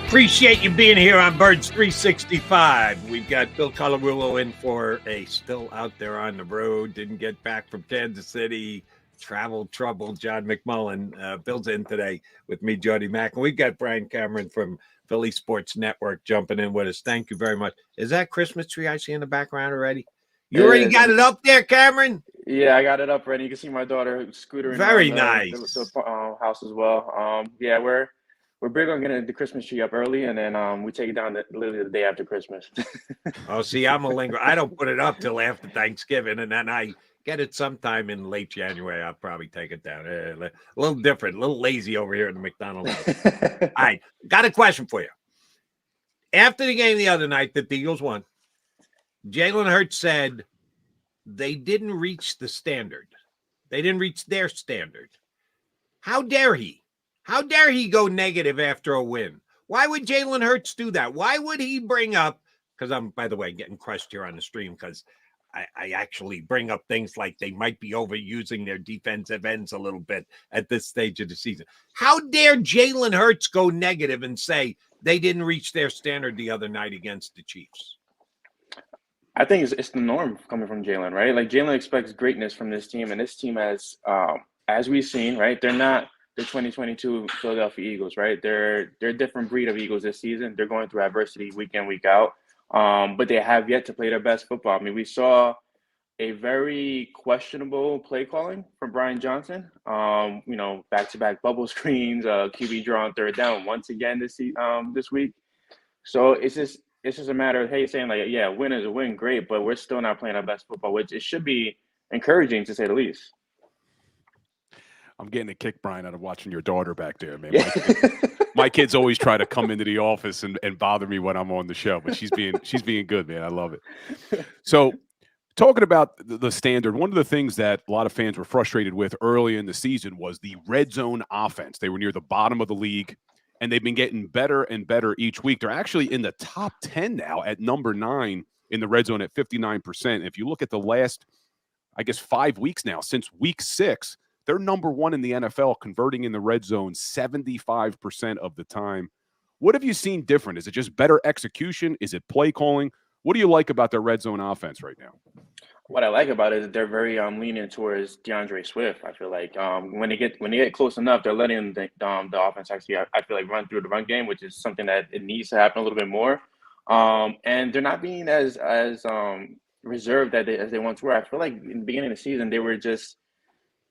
Appreciate you being here on Birds 365. We've got Bill Colarulo in for a still out there on the road, didn't get back from Kansas City, travel trouble. John McMullen. Bill's in today with me, Jody Mack. And we've got Brian Cameron from Philly Sports Network jumping in with us. Thank you very much. Is that Christmas tree I see in the background already? You already got it up there, Cameron? Yeah, I got it up ready. You can see my daughter scootering very around nice. the house as well. Yeah, we're big on getting the Christmas tree up early, and then we take it down literally the day after Christmas. Oh, see, I'm a lingerer. I don't put it up till after Thanksgiving, and then I get it sometime in late January. I'll probably take it down. A little different, a little lazy over here in the McDonald's. All right, got a question for you. After the game the other night that the Eagles won, Jalen Hurts said they didn't reach the standard. They didn't reach their standard. How dare he? How dare he go negative after a win? Why would Jalen Hurts do that? Why would he bring up, because I'm, by the way, getting crushed here on the stream because I actually bring up things like they might be overusing their defensive ends a little bit at this stage of the season. How dare Jalen Hurts go negative and say they didn't reach their standard the other night against the Chiefs? I think it's the norm coming from Jalen, right? Like Jalen expects greatness from this team, and this team has, as we've seen, right, they're not the 2022 Philadelphia Eagles, right? They're a different breed of Eagles this season. They're going through adversity week in, week out, but they have yet to play their best football. I mean, we saw a very questionable play calling from Brian Johnson. Back-to-back bubble screens, QB draw on third down once again this week. So it's just a matter of saying like, yeah, win is a win, great, but we're still not playing our best football, which it should be encouraging to say the least. I'm getting a kick, Brian, out of watching your daughter back there, man. My kids always try to come into the office and bother me when I'm on the show, but she's being good, man. I love it. So talking about the standard, one of the things that a lot of fans were frustrated with early in the season was the red zone offense. They were near the bottom of the league, and they've been getting better and better each week. They're actually in the top 10 now at number 9 in the red zone at 59%. If you look at the last, 5 weeks now, since week 6, they're number 1 in the NFL, converting in the red zone 75% of the time. What have you seen different? Is it just better execution? Is it play calling? What do you like about their red zone offense right now? What I like about it is they're very leaning towards DeAndre Swift. I feel like when they get close enough, they're letting the offense actually, I feel like, run through the run game, which is something that it needs to happen a little bit more. And they're not being as reserved as they once were. I feel like in the beginning of the season, they were just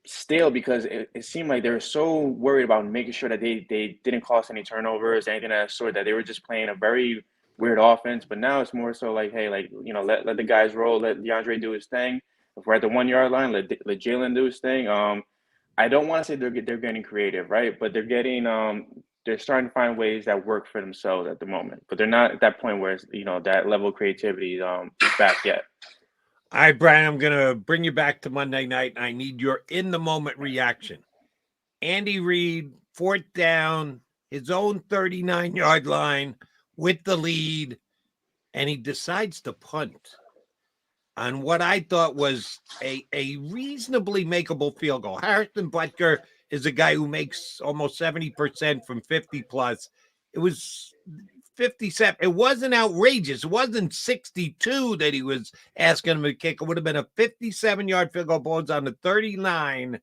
stale because it seemed like they were so worried about making sure that they didn't cause any turnovers, anything of that sort, that they were just playing a very weird offense. But now it's more so like, hey, like, let the guys roll, let DeAndre do his thing. If we're at the 1 yard line, let Jalen do his thing. I don't want to say they're getting creative, right? But they're getting they're starting to find ways that work for themselves at the moment. But they're not at that point where it's, that level of creativity is back yet. All right, Brian, I'm going to bring you back to Monday night. I need your in-the-moment reaction. Andy Reid, 4th down, his own 39-yard line with the lead, and he decides to punt on what I thought was a reasonably makeable field goal. Harrison Butker is a guy who makes almost 70% from 50+. It was 57. It wasn't outrageous. It wasn't 62 that he was asking him to kick. It would have been a 57-yard field goal. Ball's on the 39,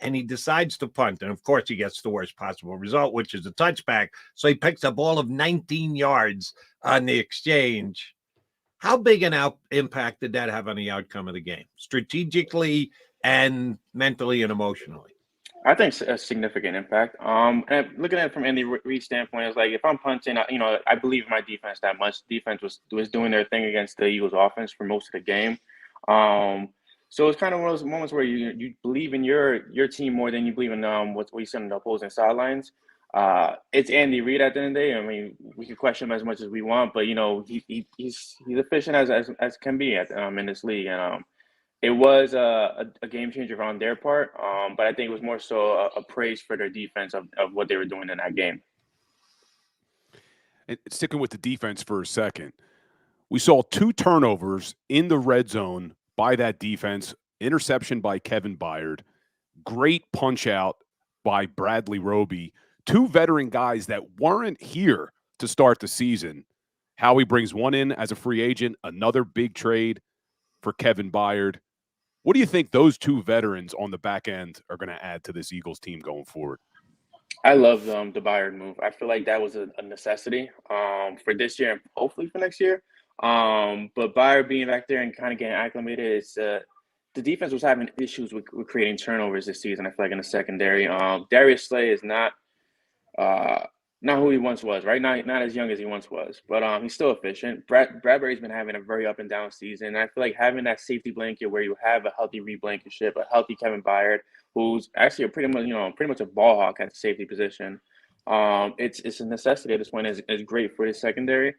and he decides to punt. And, of course, he gets the worst possible result, which is a touchback. So he picks up all of 19 yards on the exchange. How big an impact did that have on the outcome of the game, strategically and mentally and emotionally? I think it's a significant impact. And looking at it from Andy Reid's standpoint, it's like if I'm punting, I believe in my defense that much. Defense was doing their thing against the Eagles' offense for most of the game. So it's kind of one of those moments where you believe in your team more than you believe in what you see on the opposing sidelines. It's Andy Reid at the end of the day. I mean, we can question him as much as we want, but he's efficient as can be in this league. And it was a game changer on their part, but I think it was more so a praise for their defense of what they were doing in that game. And sticking with the defense for a second, we saw 2 turnovers in the red zone by that defense, interception by Kevin Byard, great punch out by Bradley Roby, 2 veteran guys that weren't here to start the season. Howie brings one in as a free agent, another big trade for Kevin Byard. What do you think those 2 veterans on the back end are going to add to this Eagles team going forward? I love the Byard move. I feel like that was a necessity for this year and hopefully for next year. But Byard being back there and kind of getting acclimated, the defense was having issues with creating turnovers this season. I feel like in the secondary, Darius Slay is not who he once was, right? Not as young as he once was, but he's still efficient. Bradbury's been having a very up and down season. And I feel like having that safety blanket where you have a healthy Reed Blankenship, a healthy Kevin Byard, who's actually pretty much a ball hawk at the safety position. It's a necessity at this point. Is great for the secondary.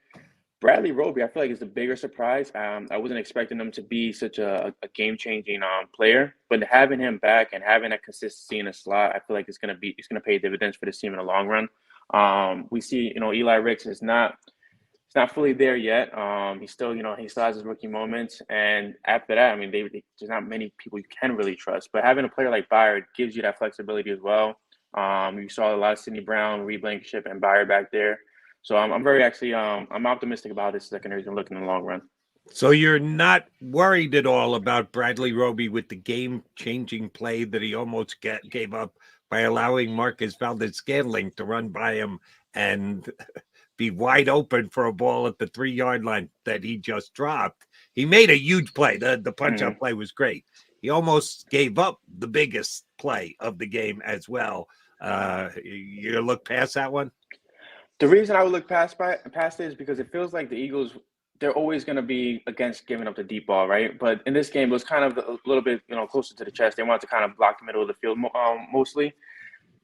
Bradley Roby, I feel like is the bigger surprise. I wasn't expecting him to be such a game-changing player, but having him back and having that consistency in the slot, I feel like it's gonna pay dividends for this team in the long run. We see, Eli Ricks is not fully there yet. He still has his rookie moments, and after that, I mean, there's not many people you can really trust. But having a player like Byard gives you that flexibility as well. You saw a lot of Sidney Brown, Reed Blankenship, and Byard back there. So I'm very I'm optimistic about this secondary and looking in the long run. So you're not worried at all about Bradley Roby with the game-changing play that he almost gave up by allowing Marcus Valdez-Scantling to run by him and be wide open for a ball at the 3-yard line that he just dropped. He made a huge play. The punch-out play was great. He almost gave up the biggest play of the game as well. You look past that one? The reason I would look past it is because it feels like the Eagles, they're always going to be against giving up the deep ball, right? But in this game, it was kind of a little bit, closer to the chest. They wanted to kind of block the middle of the field mostly.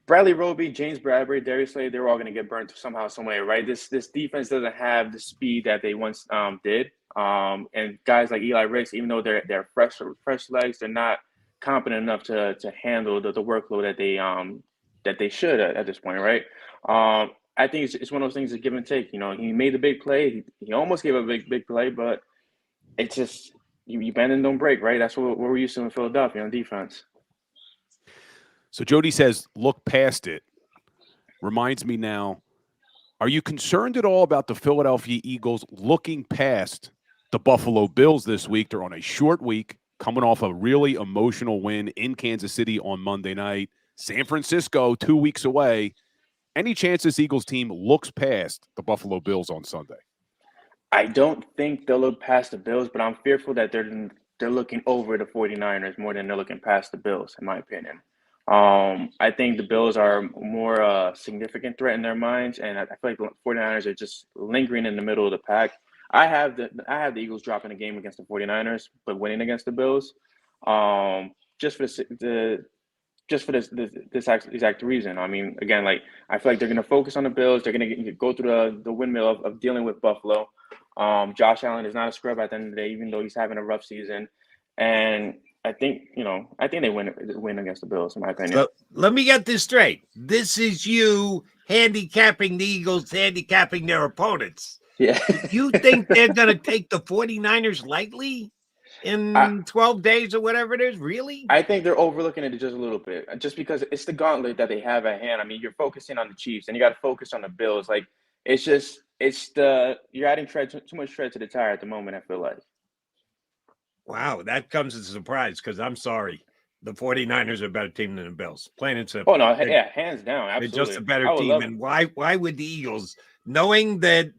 Bradley Roby, James Bradbury, Darius Slade, they're all going to get burnt somehow, some way, right? This defense doesn't have the speed that they once did. And guys like Eli Ricks, even though they're fresh legs, they're not competent enough to handle the workload that they should at this point, right? I think it's one of those things that give and take. He made the big play. He almost gave a big play, but it's just you bend and don't break, right? That's what we're used to in Philadelphia on defense. So Jody says, look past it. Reminds me now, are you concerned at all about the Philadelphia Eagles looking past the Buffalo Bills this week? They're on a short week, coming off a really emotional win in Kansas City on Monday night. San Francisco 2 weeks away. Any chance this Eagles team looks past the Buffalo Bills on Sunday? I don't think they'll look past the Bills, but I'm fearful that they're looking over the 49ers more than they're looking past the Bills, in my opinion. I think the Bills are more significant threat in their minds, and I feel like the 49ers are just lingering in the middle of the pack. I have the Eagles dropping a game against the 49ers, but winning against the Bills, just for this exact reason. I mean, again, like I feel like they're going to focus on the Bills. They're going to go through the windmill of dealing with Buffalo. Josh Allen is not a scrub at the end of the day, even though he's having a rough season. And I think they win against the Bills, in my opinion. So let me get this straight. This is you handicapping the Eagles, handicapping their opponents. Yeah. You think they're going to take the 49ers lightly in 12 days or whatever it is? Really? I think they're overlooking it just a little bit, just because it's the gauntlet that they have at hand. I mean, you're focusing on the Chiefs and you got to focus on the Bills. Like, you're adding too much tread to the tire at the moment, I feel like. Wow, that comes as a surprise because I'm sorry. The 49ers are a better team than the Bills. Plain and simple. Oh, no, yeah, hands down. Absolutely. They're just a better team. And why would the Eagles, knowing that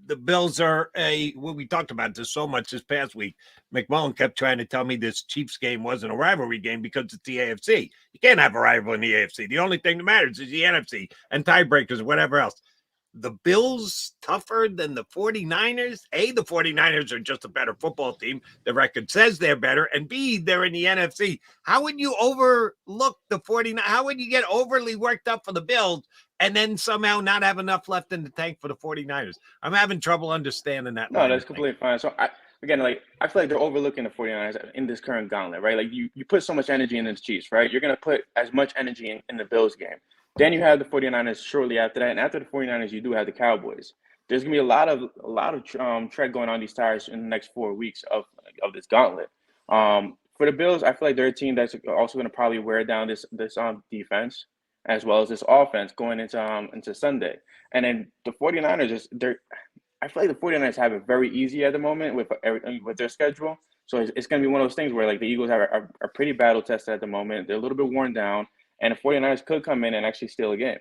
the Bills are what we talked about this so much this past week, McMullen kept trying to tell me this Chiefs game wasn't a rivalry game because it's the AFC. You can't have a rival in the AFC. The only thing that matters is the NFC and tiebreakers, whatever else. The Bills tougher than the 49ers? A, the 49ers are just a better football team. The record says they're better. And B, they're in the NFC. How would you overlook the 49ers? How would you get overly worked up for the Bills and then somehow not have enough left in the tank for the 49ers? I'm having trouble understanding that. No, that's completely fine. So, I feel like they're overlooking the 49ers in this current gauntlet, right? Like, you put so much energy in the Chiefs, right? You're going to put as much energy in the Bills game. Then you have the 49ers shortly after that. And after the 49ers, you do have the Cowboys. There's going to be a lot of tread going on these tires in the next 4 weeks of this gauntlet. For the Bills, I feel like they're a team that's also going to probably wear down this defense as well as this offense going into Sunday. And then the 49ers, I feel like the 49ers have it very easy at the moment with their schedule. So it's going to be one of those things where, like, the Eagles are pretty battle tested at the moment. They're a little bit worn down. And the 49ers could come in and actually steal a game.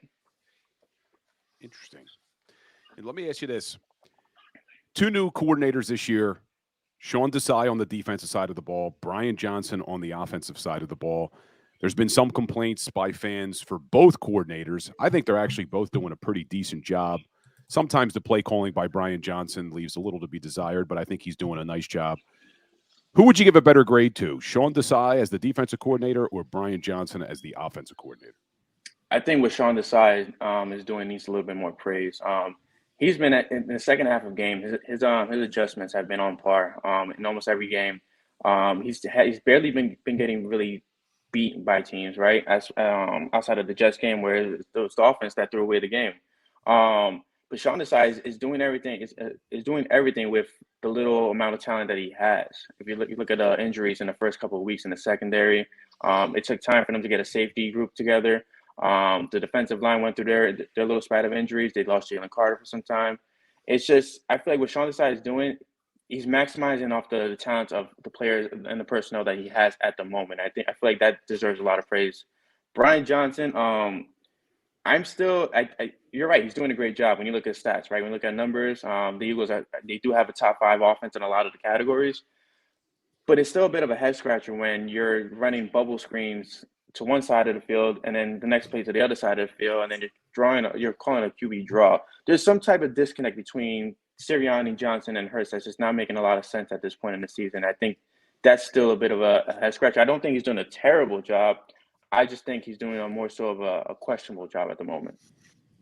Interesting. And let me ask you this. 2 new coordinators this year. Sean Desai on the defensive side of the ball. Brian Johnson on the offensive side of the ball. There's been some complaints by fans for both coordinators. I think they're actually both doing a pretty decent job. Sometimes the play calling by Brian Johnson leaves a little to be desired, but I think he's doing a nice job. Who would you give a better grade to? Sean Desai as the defensive coordinator or Brian Johnson as the offensive coordinator? I think what Sean Desai is doing needs a little bit more praise. He's been in the second half of game. His adjustments have been on par in almost every game. He's barely been getting really beaten by teams, right? As outside of the Jets game where it was the offense that threw away the game. But Sean Desai is doing everything. Is doing everything with the little amount of talent that he has. If you look at the injuries in the first couple of weeks in the secondary, it took time for them to get a safety group together. The defensive line went through their little spat of injuries. They lost Jalen Carter for some time. It's just, I feel like what Sean Desai is doing, he's maximizing off the talents of the players and the personnel that he has at the moment. I feel like that deserves a lot of praise. Brian Johnson, you're right. He's doing a great job when you look at stats, right? When you look at numbers, the Eagles they do have a top 5 offense in a lot of the categories, but it's still a bit of a head scratcher when you're running bubble screens to one side of the field and then the next play to the other side of the field, and then you're calling a QB draw. There's some type of disconnect between Sirianni, Johnson, and Hurts that's just not making a lot of sense at this point in the season. I think that's still a bit of a head scratcher. I don't think he's doing a terrible job. I just think he's doing a more so of a questionable job at the moment.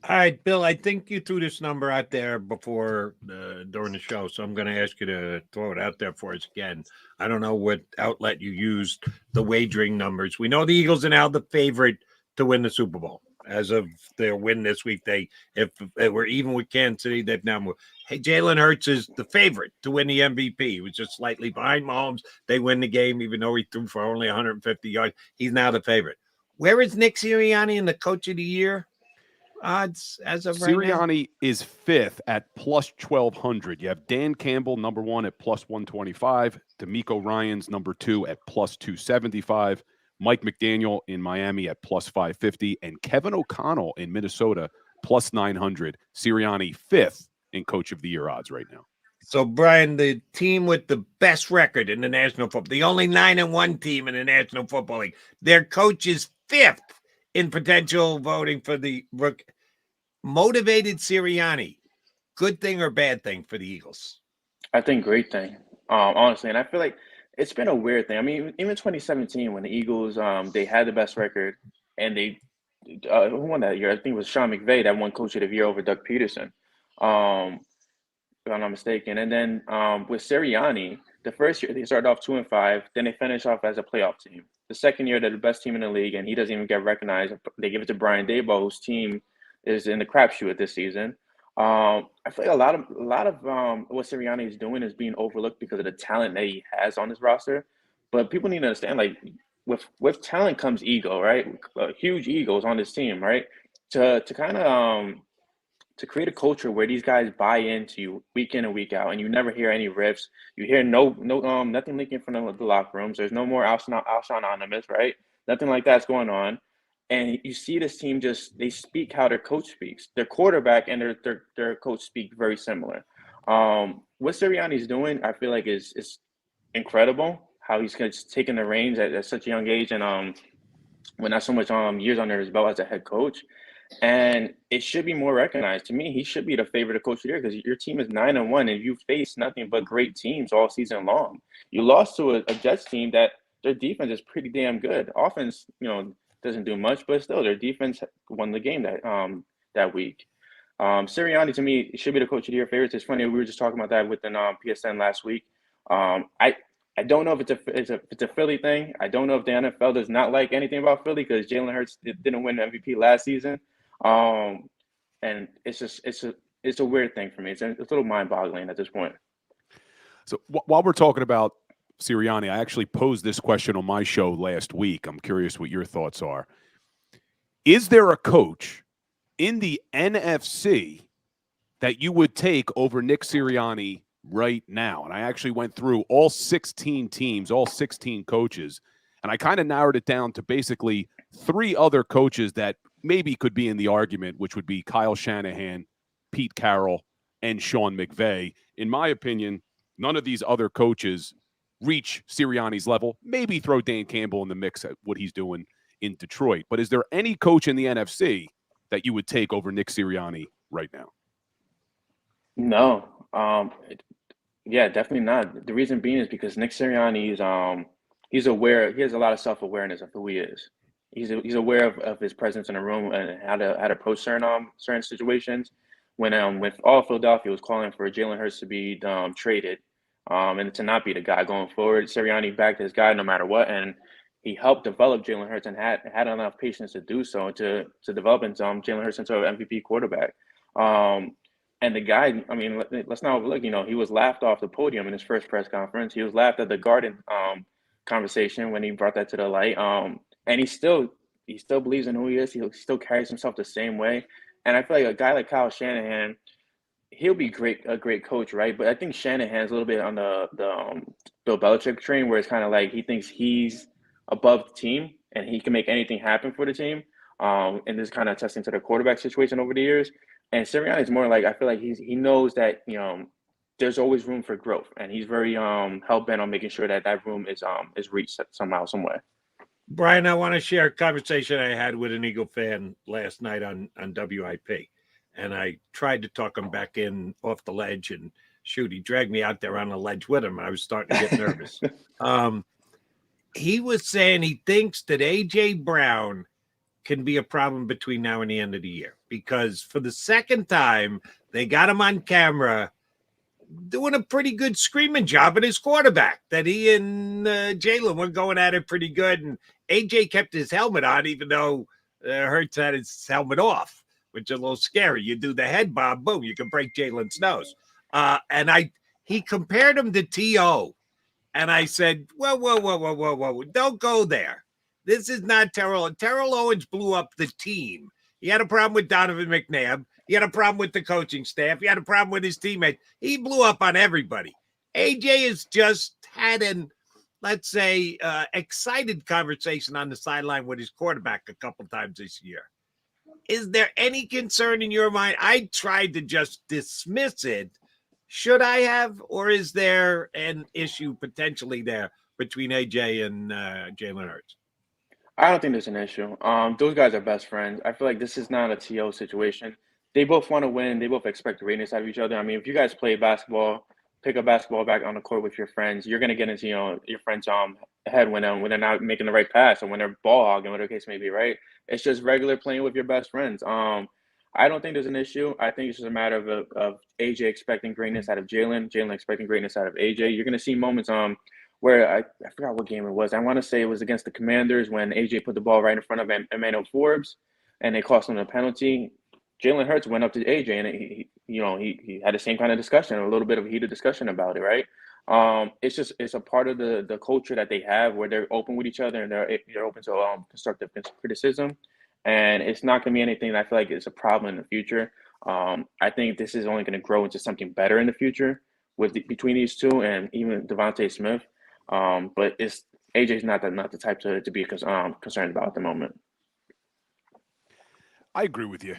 All right, Bill, I think you threw this number out there before during the show, so I'm going to ask you to throw it out there for us again. I don't know what outlet you used, the wagering numbers. We know the Eagles are now the favorite to win the Super Bowl. As of their win this week, if they were even with Kansas City, they've now moved. Hey, Jalen Hurts is the favorite to win the MVP. He was just slightly behind Mahomes. They win the game, even though he threw for only 150 yards. He's now the favorite. Where is Nick Sirianni in the Coach of the Year odds as of right now? Sirianni is 5th at plus 1,200. You have Dan Campbell, number 1 at plus 125. D'Amico Ryans, number 2 at plus 275. Mike McDaniel in Miami at plus 550. And Kevin O'Connell in Minnesota, plus 900. Sirianni 5th in Coach of the Year odds right now. So, Brian, the team with the best record in the National Football, the only 9-1 team in the National Football League, their coach is 5th in potential voting for the motivated Sirianni. Good thing or bad thing for the Eagles? I think great thing, honestly. And I feel like it's been a weird thing. I mean, even 2017 when the Eagles, they had the best record and they who won that year? I think it was Sean McVay that won Coach of the Year over Doug Peterson. if I'm not mistaken. And then with Sirianni, the first year they started off 2-5, then they finished off as a playoff team. The second year they're the best team in the league, and he doesn't even get recognized. They give it to Brian Daboll, whose team is in the crapshoot this season. I feel like a lot of what Sirianni is doing is being overlooked because of the talent that he has on his roster. But people need to understand, like, with talent comes ego, right? Huge egos on this team, right? To kind of to create a culture where these guys buy into you week in and week out, and you never hear any riffs. You hear nothing leaking from the locker rooms. There's no more Alshon Anonymous, right? Nothing like that's going on. And you see this team they speak how their coach speaks. Their quarterback and their coach speak very similar. What Sirianni's doing, I feel like is incredible. How he's taking the reins at such a young age, and with not so much years under his belt as a head coach. And it should be more recognized. To me, he should be the favorite of coach of the year because your team is 9-1 and you face nothing but great teams all season long. You lost to a Jets team that their defense is pretty damn good. Offense, doesn't do much, but still their defense won the game that week. Sirianni, to me, should be the coach of the year favorites. It's funny, we were just talking about that within PSN last week. I don't know if it's a Philly thing. I don't know if the NFL does not like anything about Philly because Jalen Hurts didn't win the MVP last season. And it's a weird thing for me. It's a little mind-boggling at this point. So while we're talking about Sirianni, I actually posed this question on my show last week. I'm curious what your thoughts are. Is there a coach in the NFC that you would take over Nick Sirianni right now? And I actually went through all 16 teams, all 16 coaches, and I kind of narrowed it down to basically 3 other coaches that maybe could be in the argument, which would be Kyle Shanahan, Pete Carroll, and Sean McVay. In my opinion, none of these other coaches reach Sirianni's level. Maybe throw Dan Campbell in the mix at what he's doing in Detroit. But is there any coach in the NFC that you would take over Nick Sirianni right now? No. Yeah, definitely not. The reason being is because Nick Sirianni he's aware. He has a lot of self-awareness of who he is. He's aware of his presence in a room and how to approach certain situations. When all Philadelphia was calling for Jalen Hurts to be traded, and to not be the guy going forward, Sirianni backed his guy no matter what, and he helped develop Jalen Hurts and had enough patience to do so to develop Jalen Hurts into an MVP quarterback. And the guy, I mean, let's not overlook. He was laughed off the podium in his first press conference. He was laughed at the Garden conversation when he brought that to the light. And he still believes in who he is. He still carries himself the same way. And I feel like a guy like Kyle Shanahan, he'll be a great coach, right? But I think Shanahan's a little bit on the Bill Belichick train, where it's kind of like he thinks he's above the team and he can make anything happen for the team. And this kind of testing to the quarterback situation over the years. And Sirianni is more like, I feel like he knows that there's always room for growth, and he's very hell bent on making sure that room is reached somehow, some way. Brian, I want to share a conversation I had with an Eagle fan last night on WIP. And I tried to talk him back in off the ledge, and shoot, he dragged me out there on the ledge with him. I was starting to get nervous. He was saying he thinks that A.J. Brown can be a problem between now and the end of the year, because for the second time, they got him on camera doing a pretty good screaming job at his quarterback, that he and Jalen were going at it pretty good. And AJ kept his helmet on, even though Hurts had his helmet off, which is a little scary. You do the head bob, boom, you can break Jalen's nose. And he compared him to T.O. And I said, whoa, don't go there. This is not Terrell. Terrell Owens blew up the team. He had a problem with Donovan McNabb. He had a problem with the coaching staff. He had a problem with his teammates. He blew up on everybody. AJ has just had an, let's say, excited conversation on the sideline with his quarterback a couple times this year. Is there any concern in your mind? I tried to just dismiss it. Should I have? Or is there an issue potentially there between AJ and Jalen Hurts? I don't think there's an issue. Those guys are best friends. I feel like this is not a TO situation. They both want to win. They both expect greatness out of each other. I mean, if you guys play basketball, pick a basketball back on the court with your friends, you're going to get into your friends' head when they're not making the right pass or when they're ball hogging, whatever the case may be, right? It's just regular playing with your best friends. I don't think there's an issue. I think it's just a matter of AJ expecting greatness out of Jalen, Jalen expecting greatness out of AJ. You're going to see moments where I forgot what game it was. I want to say it was against the Commanders when AJ put the ball right in front of Emmanuel Forbes, and they cost him a penalty. Jalen Hurts went up to AJ, and he had the same kind of discussion, a little bit of heated discussion about it, right? It's a part of the culture that they have where they're open with each other and they're open to constructive criticism, and it's not going to be anything that I feel like is a problem in the future. I think this is only going to grow into something better in the future between these two and even Devontae Smith. But AJ's not the type to be concerned about at the moment. I agree with you.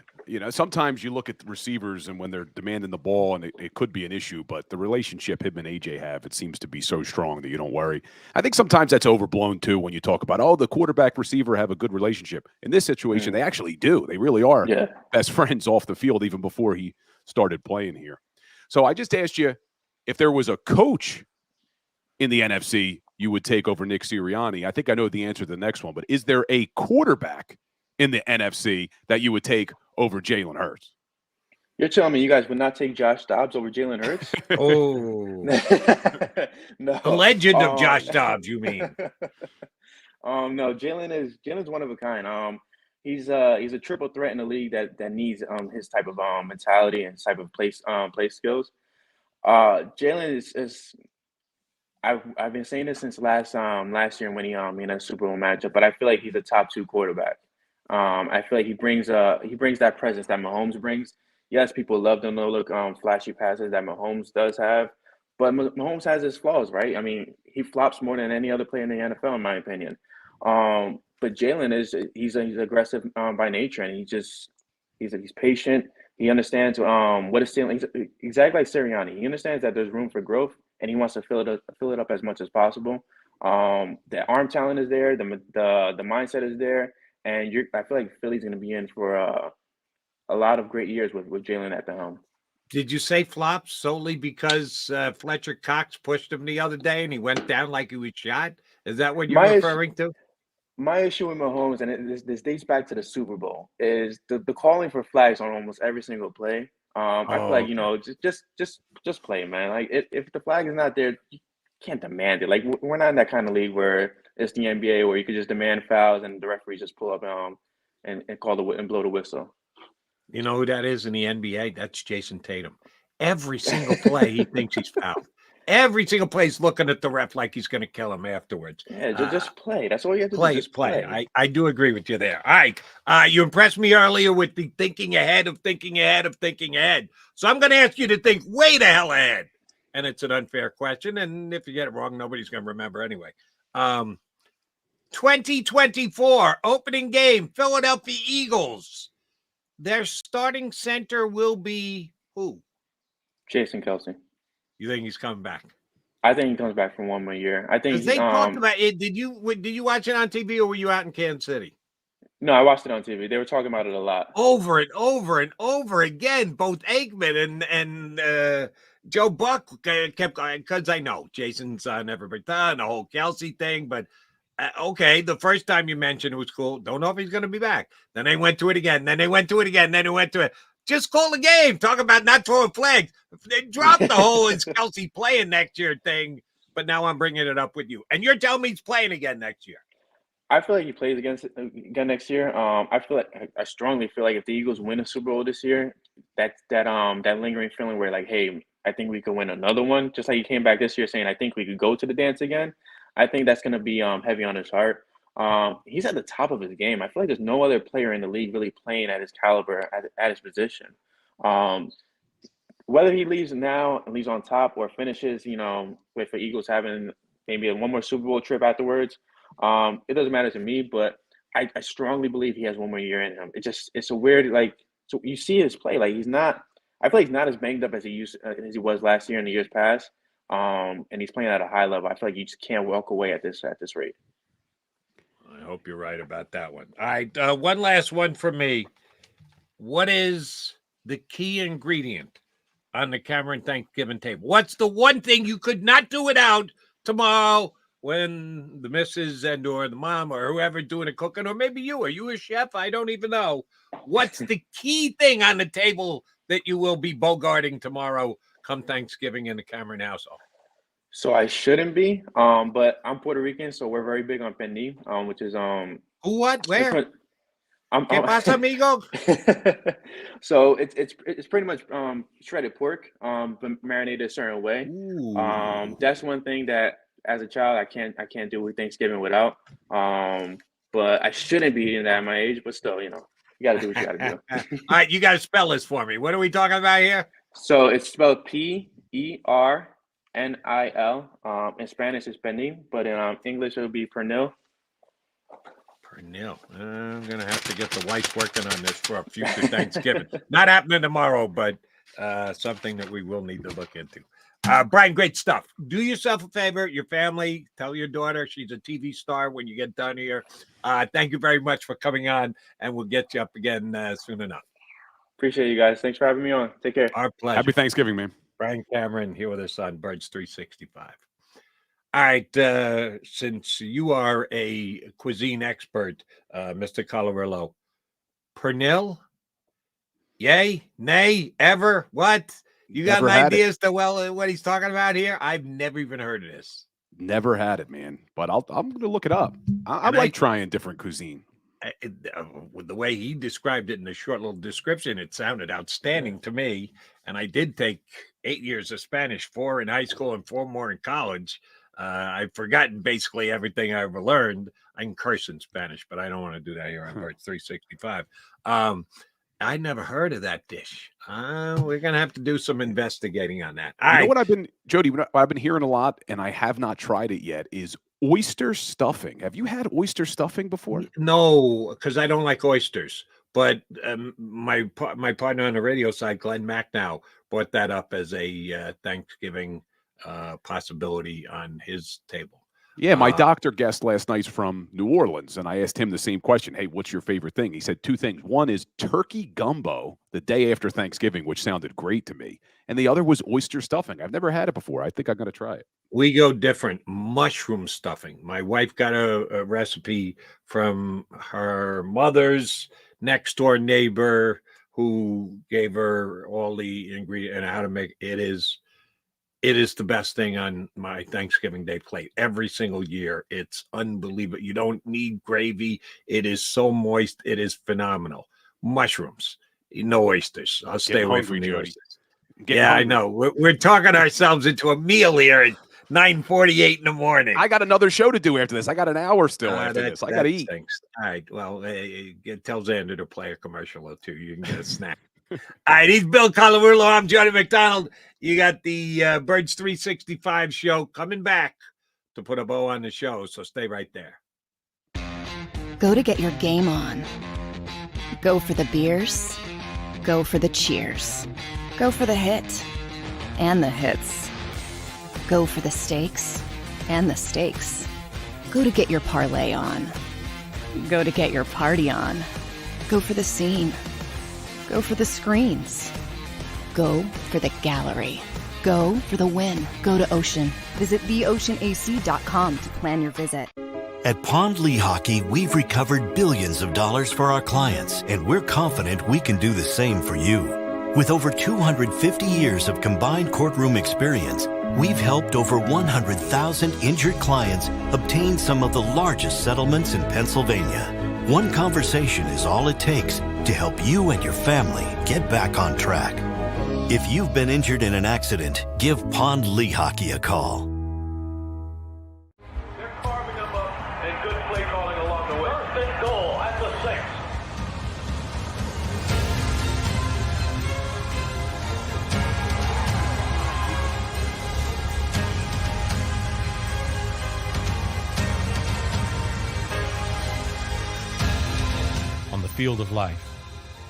Sometimes you look at the receivers and when they're demanding the ball, and it could be an issue, but the relationship him and AJ have, it seems to be so strong that you don't worry. I think sometimes that's overblown too when you talk about, the quarterback receiver have a good relationship. In this situation, they actually do. They really are best friends off the field even before he started playing here. So I just asked you if there was a coach in the NFC you would take over Nick Sirianni. I think I know the answer to the next one, but is there a quarterback in the NFC that you would take over Jalen Hurts? You're telling me you guys would not take Josh Dobbs over Jalen Hurts? Oh, no. The legend of Josh Dobbs, you mean? No, Jalen's one of a kind. He's a triple threat in the league that needs his type of mentality and type of play skills. Jalen is I've been saying this since last year when he in a Super Bowl matchup, but I feel like he's a top 2 quarterback. I feel like he brings that presence that Mahomes brings. Yes, people love the no-look flashy passes that Mahomes does have, but Mahomes has his flaws, right? I mean, he flops more than any other player in the NFL, in my opinion. But Jalen he's aggressive by nature, and he's patient. He understands what is stealing. He's exactly like Sirianni. He understands that there's room for growth, and he wants to fill it up as much as possible. The arm talent is there, the mindset is there. And I feel like Philly's going to be in for a lot of great years with Jalen at the helm. Did you say flops solely because Fletcher Cox pushed him the other day and he went down like he was shot? Is that what you're referring to? My issue with Mahomes, and this dates back to the Super Bowl, is the calling for flags on almost every single play. I feel like, just play, man. Like if the flag is not there, you can't demand it. Like we're not in that kind of league where it's the NBA where you could just demand fouls and the referees just pull up and call and blow the whistle. You know who that is in the NBA? That's Jason Tatum. Every single play he thinks he's fouled. Every single play he's looking at the ref like he's going to kill him afterwards. Yeah, just play. That's all you have to do. Just play. I do agree with you there. All right. You impressed me earlier with the thinking ahead of thinking ahead of thinking ahead. So I'm going to ask you to think way the hell ahead. And it's an unfair question. And if you get it wrong, nobody's going to remember anyway. 2024 opening game, Philadelphia Eagles. Their starting center will be who? Jason Kelsey. You think he's coming back? I think he comes back for one more year. I think they talked about it. Did you watch it on TV or were you out in Kansas City? No, I watched it on TV. They were talking about it a lot. Over and over and over again. Both Aikman and Joe Buck kept going because I know Jason's never been done, the whole Kelsey thing. But okay, the first time you mentioned it was cool. Don't know if he's going to be back. Then they went to it again. Then they went to it again. Then they went to it. Just call the game. Talk about not throwing flags. They dropped the whole is Kelsey playing next year thing. But now I'm bringing it up with you. And you're telling me he's playing again next year. I feel like he plays again next year. I strongly feel like if the Eagles win a Super Bowl this year, that lingering feeling where like, hey, I think we could win another one. Just like he came back this year saying, I think we could go to the dance again. I think that's going to be heavy on his heart. He's at the top of his game. I feel like there's no other player in the league really playing at his caliber at his position. Whether he leaves now and leaves on top or finishes, with the Eagles having maybe one more Super Bowl trip afterwards, it doesn't matter to me. But I strongly believe he has one more year in him. It's a weird so you see his play like he's not. I feel like he's not as banged up as he was last year and the years past. And he's playing at a high level. I feel like you just can't walk away at this rate. I hope you're right about that one. All right, one last one for me. What is the key ingredient on the Cameron Thanksgiving table? What's the one thing you could not do without tomorrow when the missus and or the mom or whoever doing the cooking, or maybe you, are you a chef? I don't even know. What's the key thing on the table that you will be bogarting tomorrow come Thanksgiving in the Cameron household? So I shouldn't be, but I'm Puerto Rican, so we're very big on pernil, which is what? Where? ¿Qué pasa, amigo? So it's pretty much shredded pork, but marinated a certain way. That's one thing that as a child I can't do with Thanksgiving without. But I shouldn't be eating that at my age, but still, you got to do what you got to do. All right, you got to spell this for me. What are we talking about here? So it's spelled Pernil. In Spanish it's pernil, but in English it would be pernil. Pernil. I'm gonna have to get the wife working on this for a future Thanksgiving. Not happening tomorrow, but something that we will need to look into. Brian, great stuff. Do yourself a favor, your family, tell your daughter she's a TV star when you get done here. Thank you very much for coming on, and we'll get you up again soon enough. Appreciate you guys. Thanks for having me on. Take care. Our pleasure. Happy Thanksgiving, man. Brian Cameron here with us on Birds 365. All right, since you are a cuisine expert, Mr. Colorillo, pernil, yay, nay, ever, what? You got an idea as to what he's talking about here? I've never even heard of this. Never had it, man. But I'm going to look it up. I like trying different cuisine. With the way he described it in a short little description, it sounded outstanding to me. And I did take 8 years of Spanish, 4 in high school and 4 more in college. I've forgotten basically everything I ever learned. I can curse in Spanish, but I don't want to do that here on Birds 365. I never heard of that dish. We're going to have to do some investigating on that. You know what I've been hearing a lot, and I have not tried it yet, is oyster stuffing. Have you had oyster stuffing before? No, because I don't like oysters. But my partner on the radio side, Glenn Macnow, brought that up as a Thanksgiving possibility on his table. Yeah, my doctor guest last night's from New Orleans, and I asked him the same question. Hey, what's your favorite thing? He said 2 things. One is turkey gumbo the day after Thanksgiving, which sounded great to me. And the other was oyster stuffing. I've never had it before. I think I'm going to try it. We go different. Mushroom stuffing. My wife got a recipe from her mother's next door neighbor who gave her all the ingredients and how to make it. It is the best thing on my Thanksgiving Day plate every single year. It's unbelievable. You don't need gravy. It is so moist. It is phenomenal. Mushrooms, no oysters. I'll stay away from the oysters. Yeah, I know. We're talking ourselves into a meal here at 9:48 in the morning. I got another show to do after this. I got an hour still after this. I got to eat. Thanks. All right. Well, tell Zander to play a commercial or two. You can get a snack. All right, he's Bill Colorillo. I'm Johnny McDonald. You got the Birds 365 show coming back to put a bow on the show, so stay right there. Go to get your game on. Go for the beers. Go for the cheers. Go for the hit and the hits. Go for the stakes and the stakes. Go to get your parlay on. Go to get your party on. Go for the scene. Go for the screens. Go for the gallery. Go for the win. Go to Ocean. Visit theoceanac.com to plan your visit. At Pond Lehocky, we've recovered billions of dollars for our clients, and we're confident we can do the same for you. With over 250 years of combined courtroom experience, we've helped over 100,000 injured clients obtain some of the largest settlements in Pennsylvania. One conversation is all it takes to help you and your family get back on track. If you've been injured in an accident, give Pond Lehocky a call. They're carving them up and good play calling along the way. First and goal at the 6. On the field of life,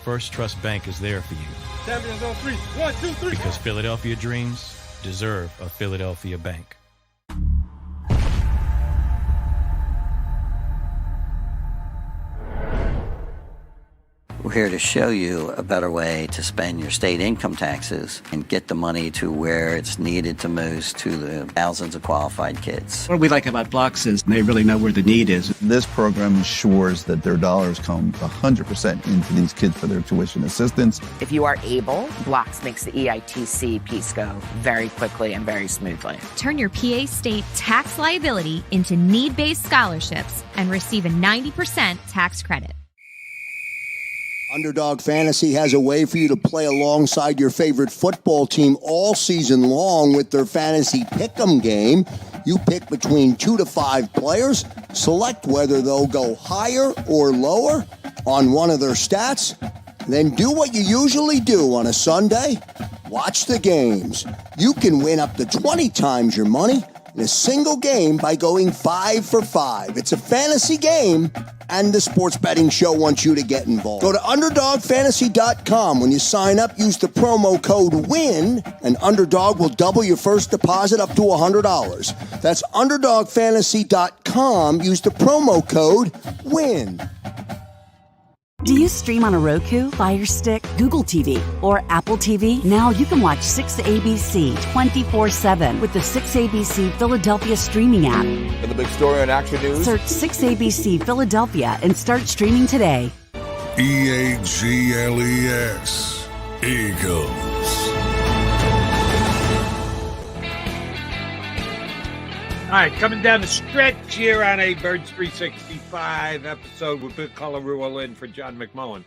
First Trust Bank is there for you. Champions on 3. 1, 2, 3. Because Philadelphia dreams deserve a Philadelphia bank. We're here to show you a better way to spend your state income taxes and get the money to where it's needed to most to the thousands of qualified kids. What we like about Blocks is they really know where the need is. This program ensures that their dollars come 100% into these kids for their tuition assistance. If you are able, Blocks makes the EITC piece go very quickly and very smoothly. Turn your PA state tax liability into need-based scholarships and receive a 90% tax credit. Underdog Fantasy has a way for you to play alongside your favorite football team all season long with their fantasy pick'em game. You pick between 2 to 5 players, select whether they'll go higher or lower on one of their stats, then do what you usually do on a Sunday, watch the games. You can win up to 20 times your money in a single game by going 5 for 5. It's a fantasy game, and the Sports Betting Show wants you to get involved. Go to UnderdogFantasy.com. When you sign up, use the promo code WIN, and Underdog will double your first deposit up to $100. That's UnderdogFantasy.com. Use the promo code WIN. Do you stream on a Roku, Fire Stick, Google TV, or Apple TV? Now you can watch 6ABC 24/7 with the 6ABC Philadelphia streaming app. For the big story on Action News, search 6ABC Philadelphia and start streaming today. EAGLES, Eagles. All right, coming down the stretch here on a Birds 365 episode with Big Colorado in for John McMullen.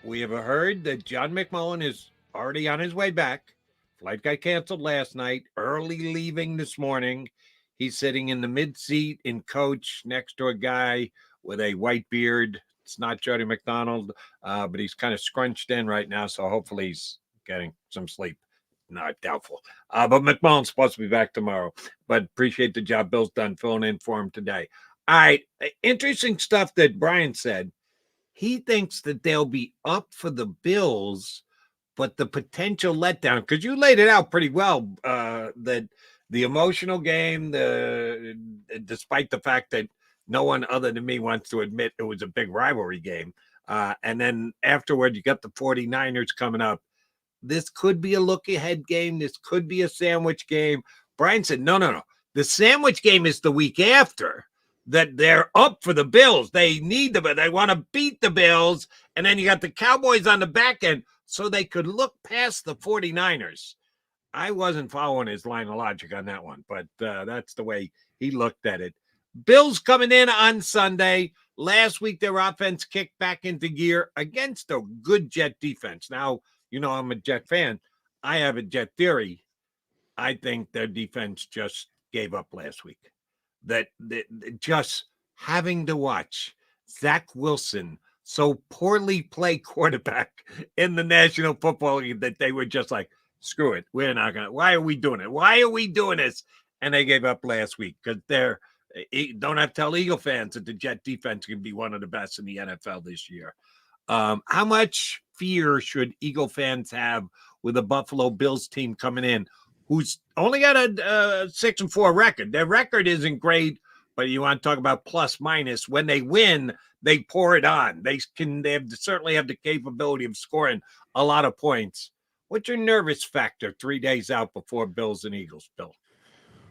We have heard that John McMullen is already on his way back. Flight got canceled last night, early leaving this morning. He's sitting in the mid-seat in coach next to a guy with a white beard. It's not Jody McDonald, but he's kind of scrunched in right now, so hopefully he's getting some sleep. Not doubtful. But McMullen's supposed to be back tomorrow. But appreciate the job Bill's done filling in for him today. All right. Interesting stuff that Brian said. He thinks that they'll be up for the Bills, but the potential letdown, because you laid it out pretty well, that the emotional game, despite the fact that no one other than me wants to admit it was a big rivalry game. And then afterward, you got the 49ers coming up. This could be a look-ahead game. This could be a sandwich game. Brian said, no. The sandwich game is the week after, that they're up for the Bills. They need them. They want to beat the Bills. And then you got the Cowboys on the back end, so they could look past the 49ers. I wasn't following his line of logic on that one, but that's the way he looked at it. Bills coming in on Sunday. Last week, their offense kicked back into gear against a good Jet defense. Now, you know, I'm a Jet fan. I have a Jet theory. I think their defense just gave up last week. That just having to watch Zach Wilson so poorly play quarterback in the National Football League that they were just like, screw it. We're not going to. Why are we doing it? Why are we doing this? And they gave up last week because don't have to tell Eagle fans that the Jet defense can be one of the best in the NFL this year. How much fear should Eagle fans have with a Buffalo Bills team coming in who's only got a 6-4 record? Their record isn't great, but you want to talk about plus minus. When they win, they pour it on. They certainly have the capability of scoring a lot of points. What's your nervous factor 3 days out before Bills and Eagles, Bill?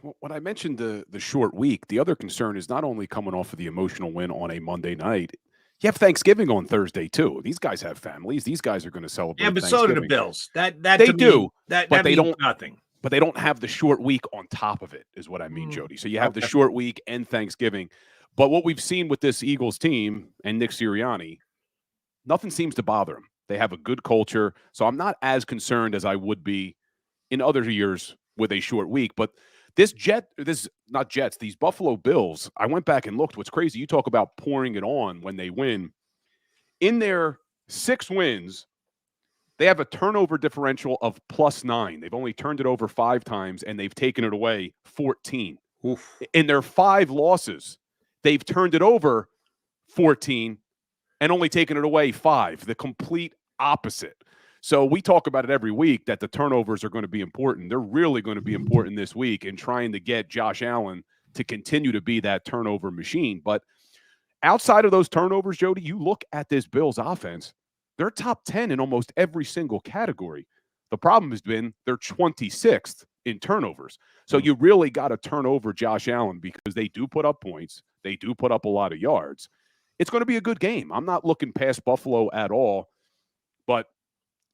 Well, when I mentioned the short week, the other concern is not only coming off of the emotional win on a Monday night. You have Thanksgiving on Thursday, too. These guys have families. These guys are going to celebrate. Yeah, but so do the Bills. That they do. That they means don't nothing. But they don't have the short week on top of it, is what I mean, Jody. So you have the short week and Thanksgiving. But what we've seen with this Eagles team and Nick Sirianni, nothing seems to bother them. They have a good culture. So I'm not as concerned as I would be in other years with a short week. But these Buffalo Bills, I went back and looked. What's crazy, you talk about pouring it on when they win. In their 6 wins, they have a turnover differential of +9. They've only turned it over 5 times, and they've taken it away 14. Oof. In their 5 losses, they've turned it over 14 and only taken it away 5. The complete opposite. So we talk about it every week that the turnovers are going to be important. They're really going to be important this week in trying to get Josh Allen to continue to be that turnover machine. But outside of those turnovers, Jody, you look at this Bills offense, They're top 10 in almost every single category. The problem has been they're 26th in turnovers. So you really got to turn over Josh Allen because they do put up points. They do put up a lot of yards. It's going to be a good game. I'm not looking past Buffalo at all, but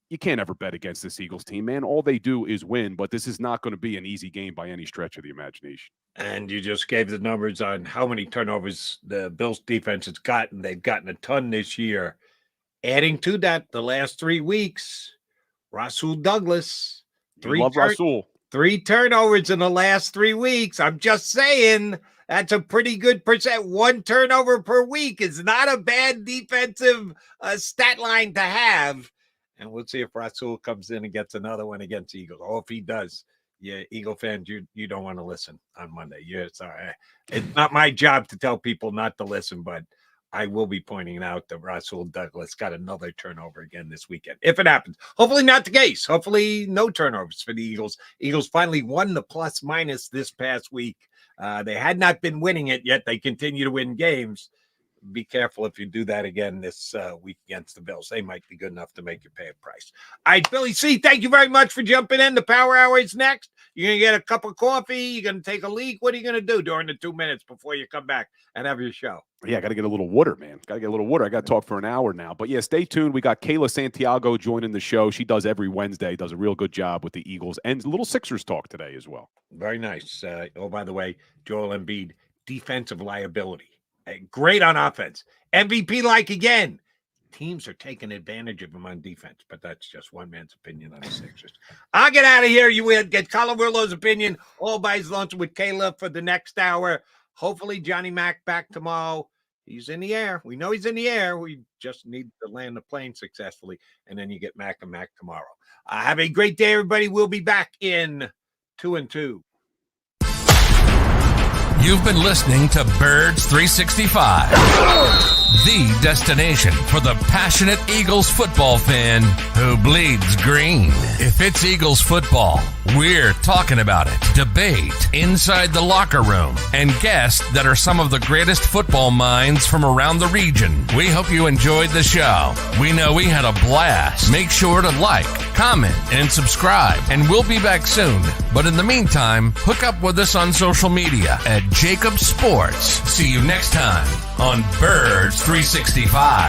you can't ever bet against this Eagles team, man. All they do is win, but this is not going to be an easy game by any stretch of the imagination. And you just gave the numbers on how many turnovers the Bills defense has gotten. They've gotten a ton this year. Adding to that, the last 3 weeks, Rasul Douglas. Rasul. 3 turnovers in the last 3 weeks. I'm just saying that's a pretty good percent. 1 turnover per week is not a bad defensive stat line to have. And we'll see if Rasul comes in and gets another one against Eagles. Oh, if he does, yeah, Eagle fans, you don't want to listen on Monday. Yeah, sorry. It's not my job to tell people not to listen, but I will be pointing out that Rasul Douglas got another turnover again this weekend, if it happens. Hopefully not the case. Hopefully no turnovers for the Eagles. Eagles finally won the plus-minus this past week. They had not been winning it yet. They continue to win games. Be careful if you do that again this week against the Bills. They might be good enough to make you pay a price. All right, Billy C., thank you very much for jumping in. The Power Hour is next. You're going to get a cup of coffee. You're going to take a leak. What are you going to do during the 2 minutes before you come back and have your show? Yeah, I got to get a little water, man. Got to get a little water. I got to talk for an hour now. But, yeah, stay tuned. We got Kayla Santiago joining the show. She does every Wednesday, does a real good job with the Eagles. And a little Sixers talk today as well. Very nice. Oh, by the way, Joel Embiid, defensive liability. Great on offense. MVP-like again. Teams are taking advantage of him on defense, but that's just one man's opinion on the Sixers. I'll get out of here. You will get Colin Willo's opinion all by his lunch with Kayla for the next hour. Hopefully Johnny Mac back tomorrow. He's in the air. We know he's in the air. We just need to land the plane successfully, and then you get Mac and Mac tomorrow. Have a great day, everybody. We'll be back in 2 and 2. You've been listening to Birds 365, the destination for the passionate Eagles football fan who bleeds green. If it's Eagles football, we're talking about it. Debate inside the locker room and guests that are some of the greatest football minds from around the region. We hope you enjoyed the show. We know we had a blast. Make sure to like, comment, and subscribe, and we'll be back soon. But in the meantime, hook up with us on social media at JAKIB Sports. See you next time on Birds 365.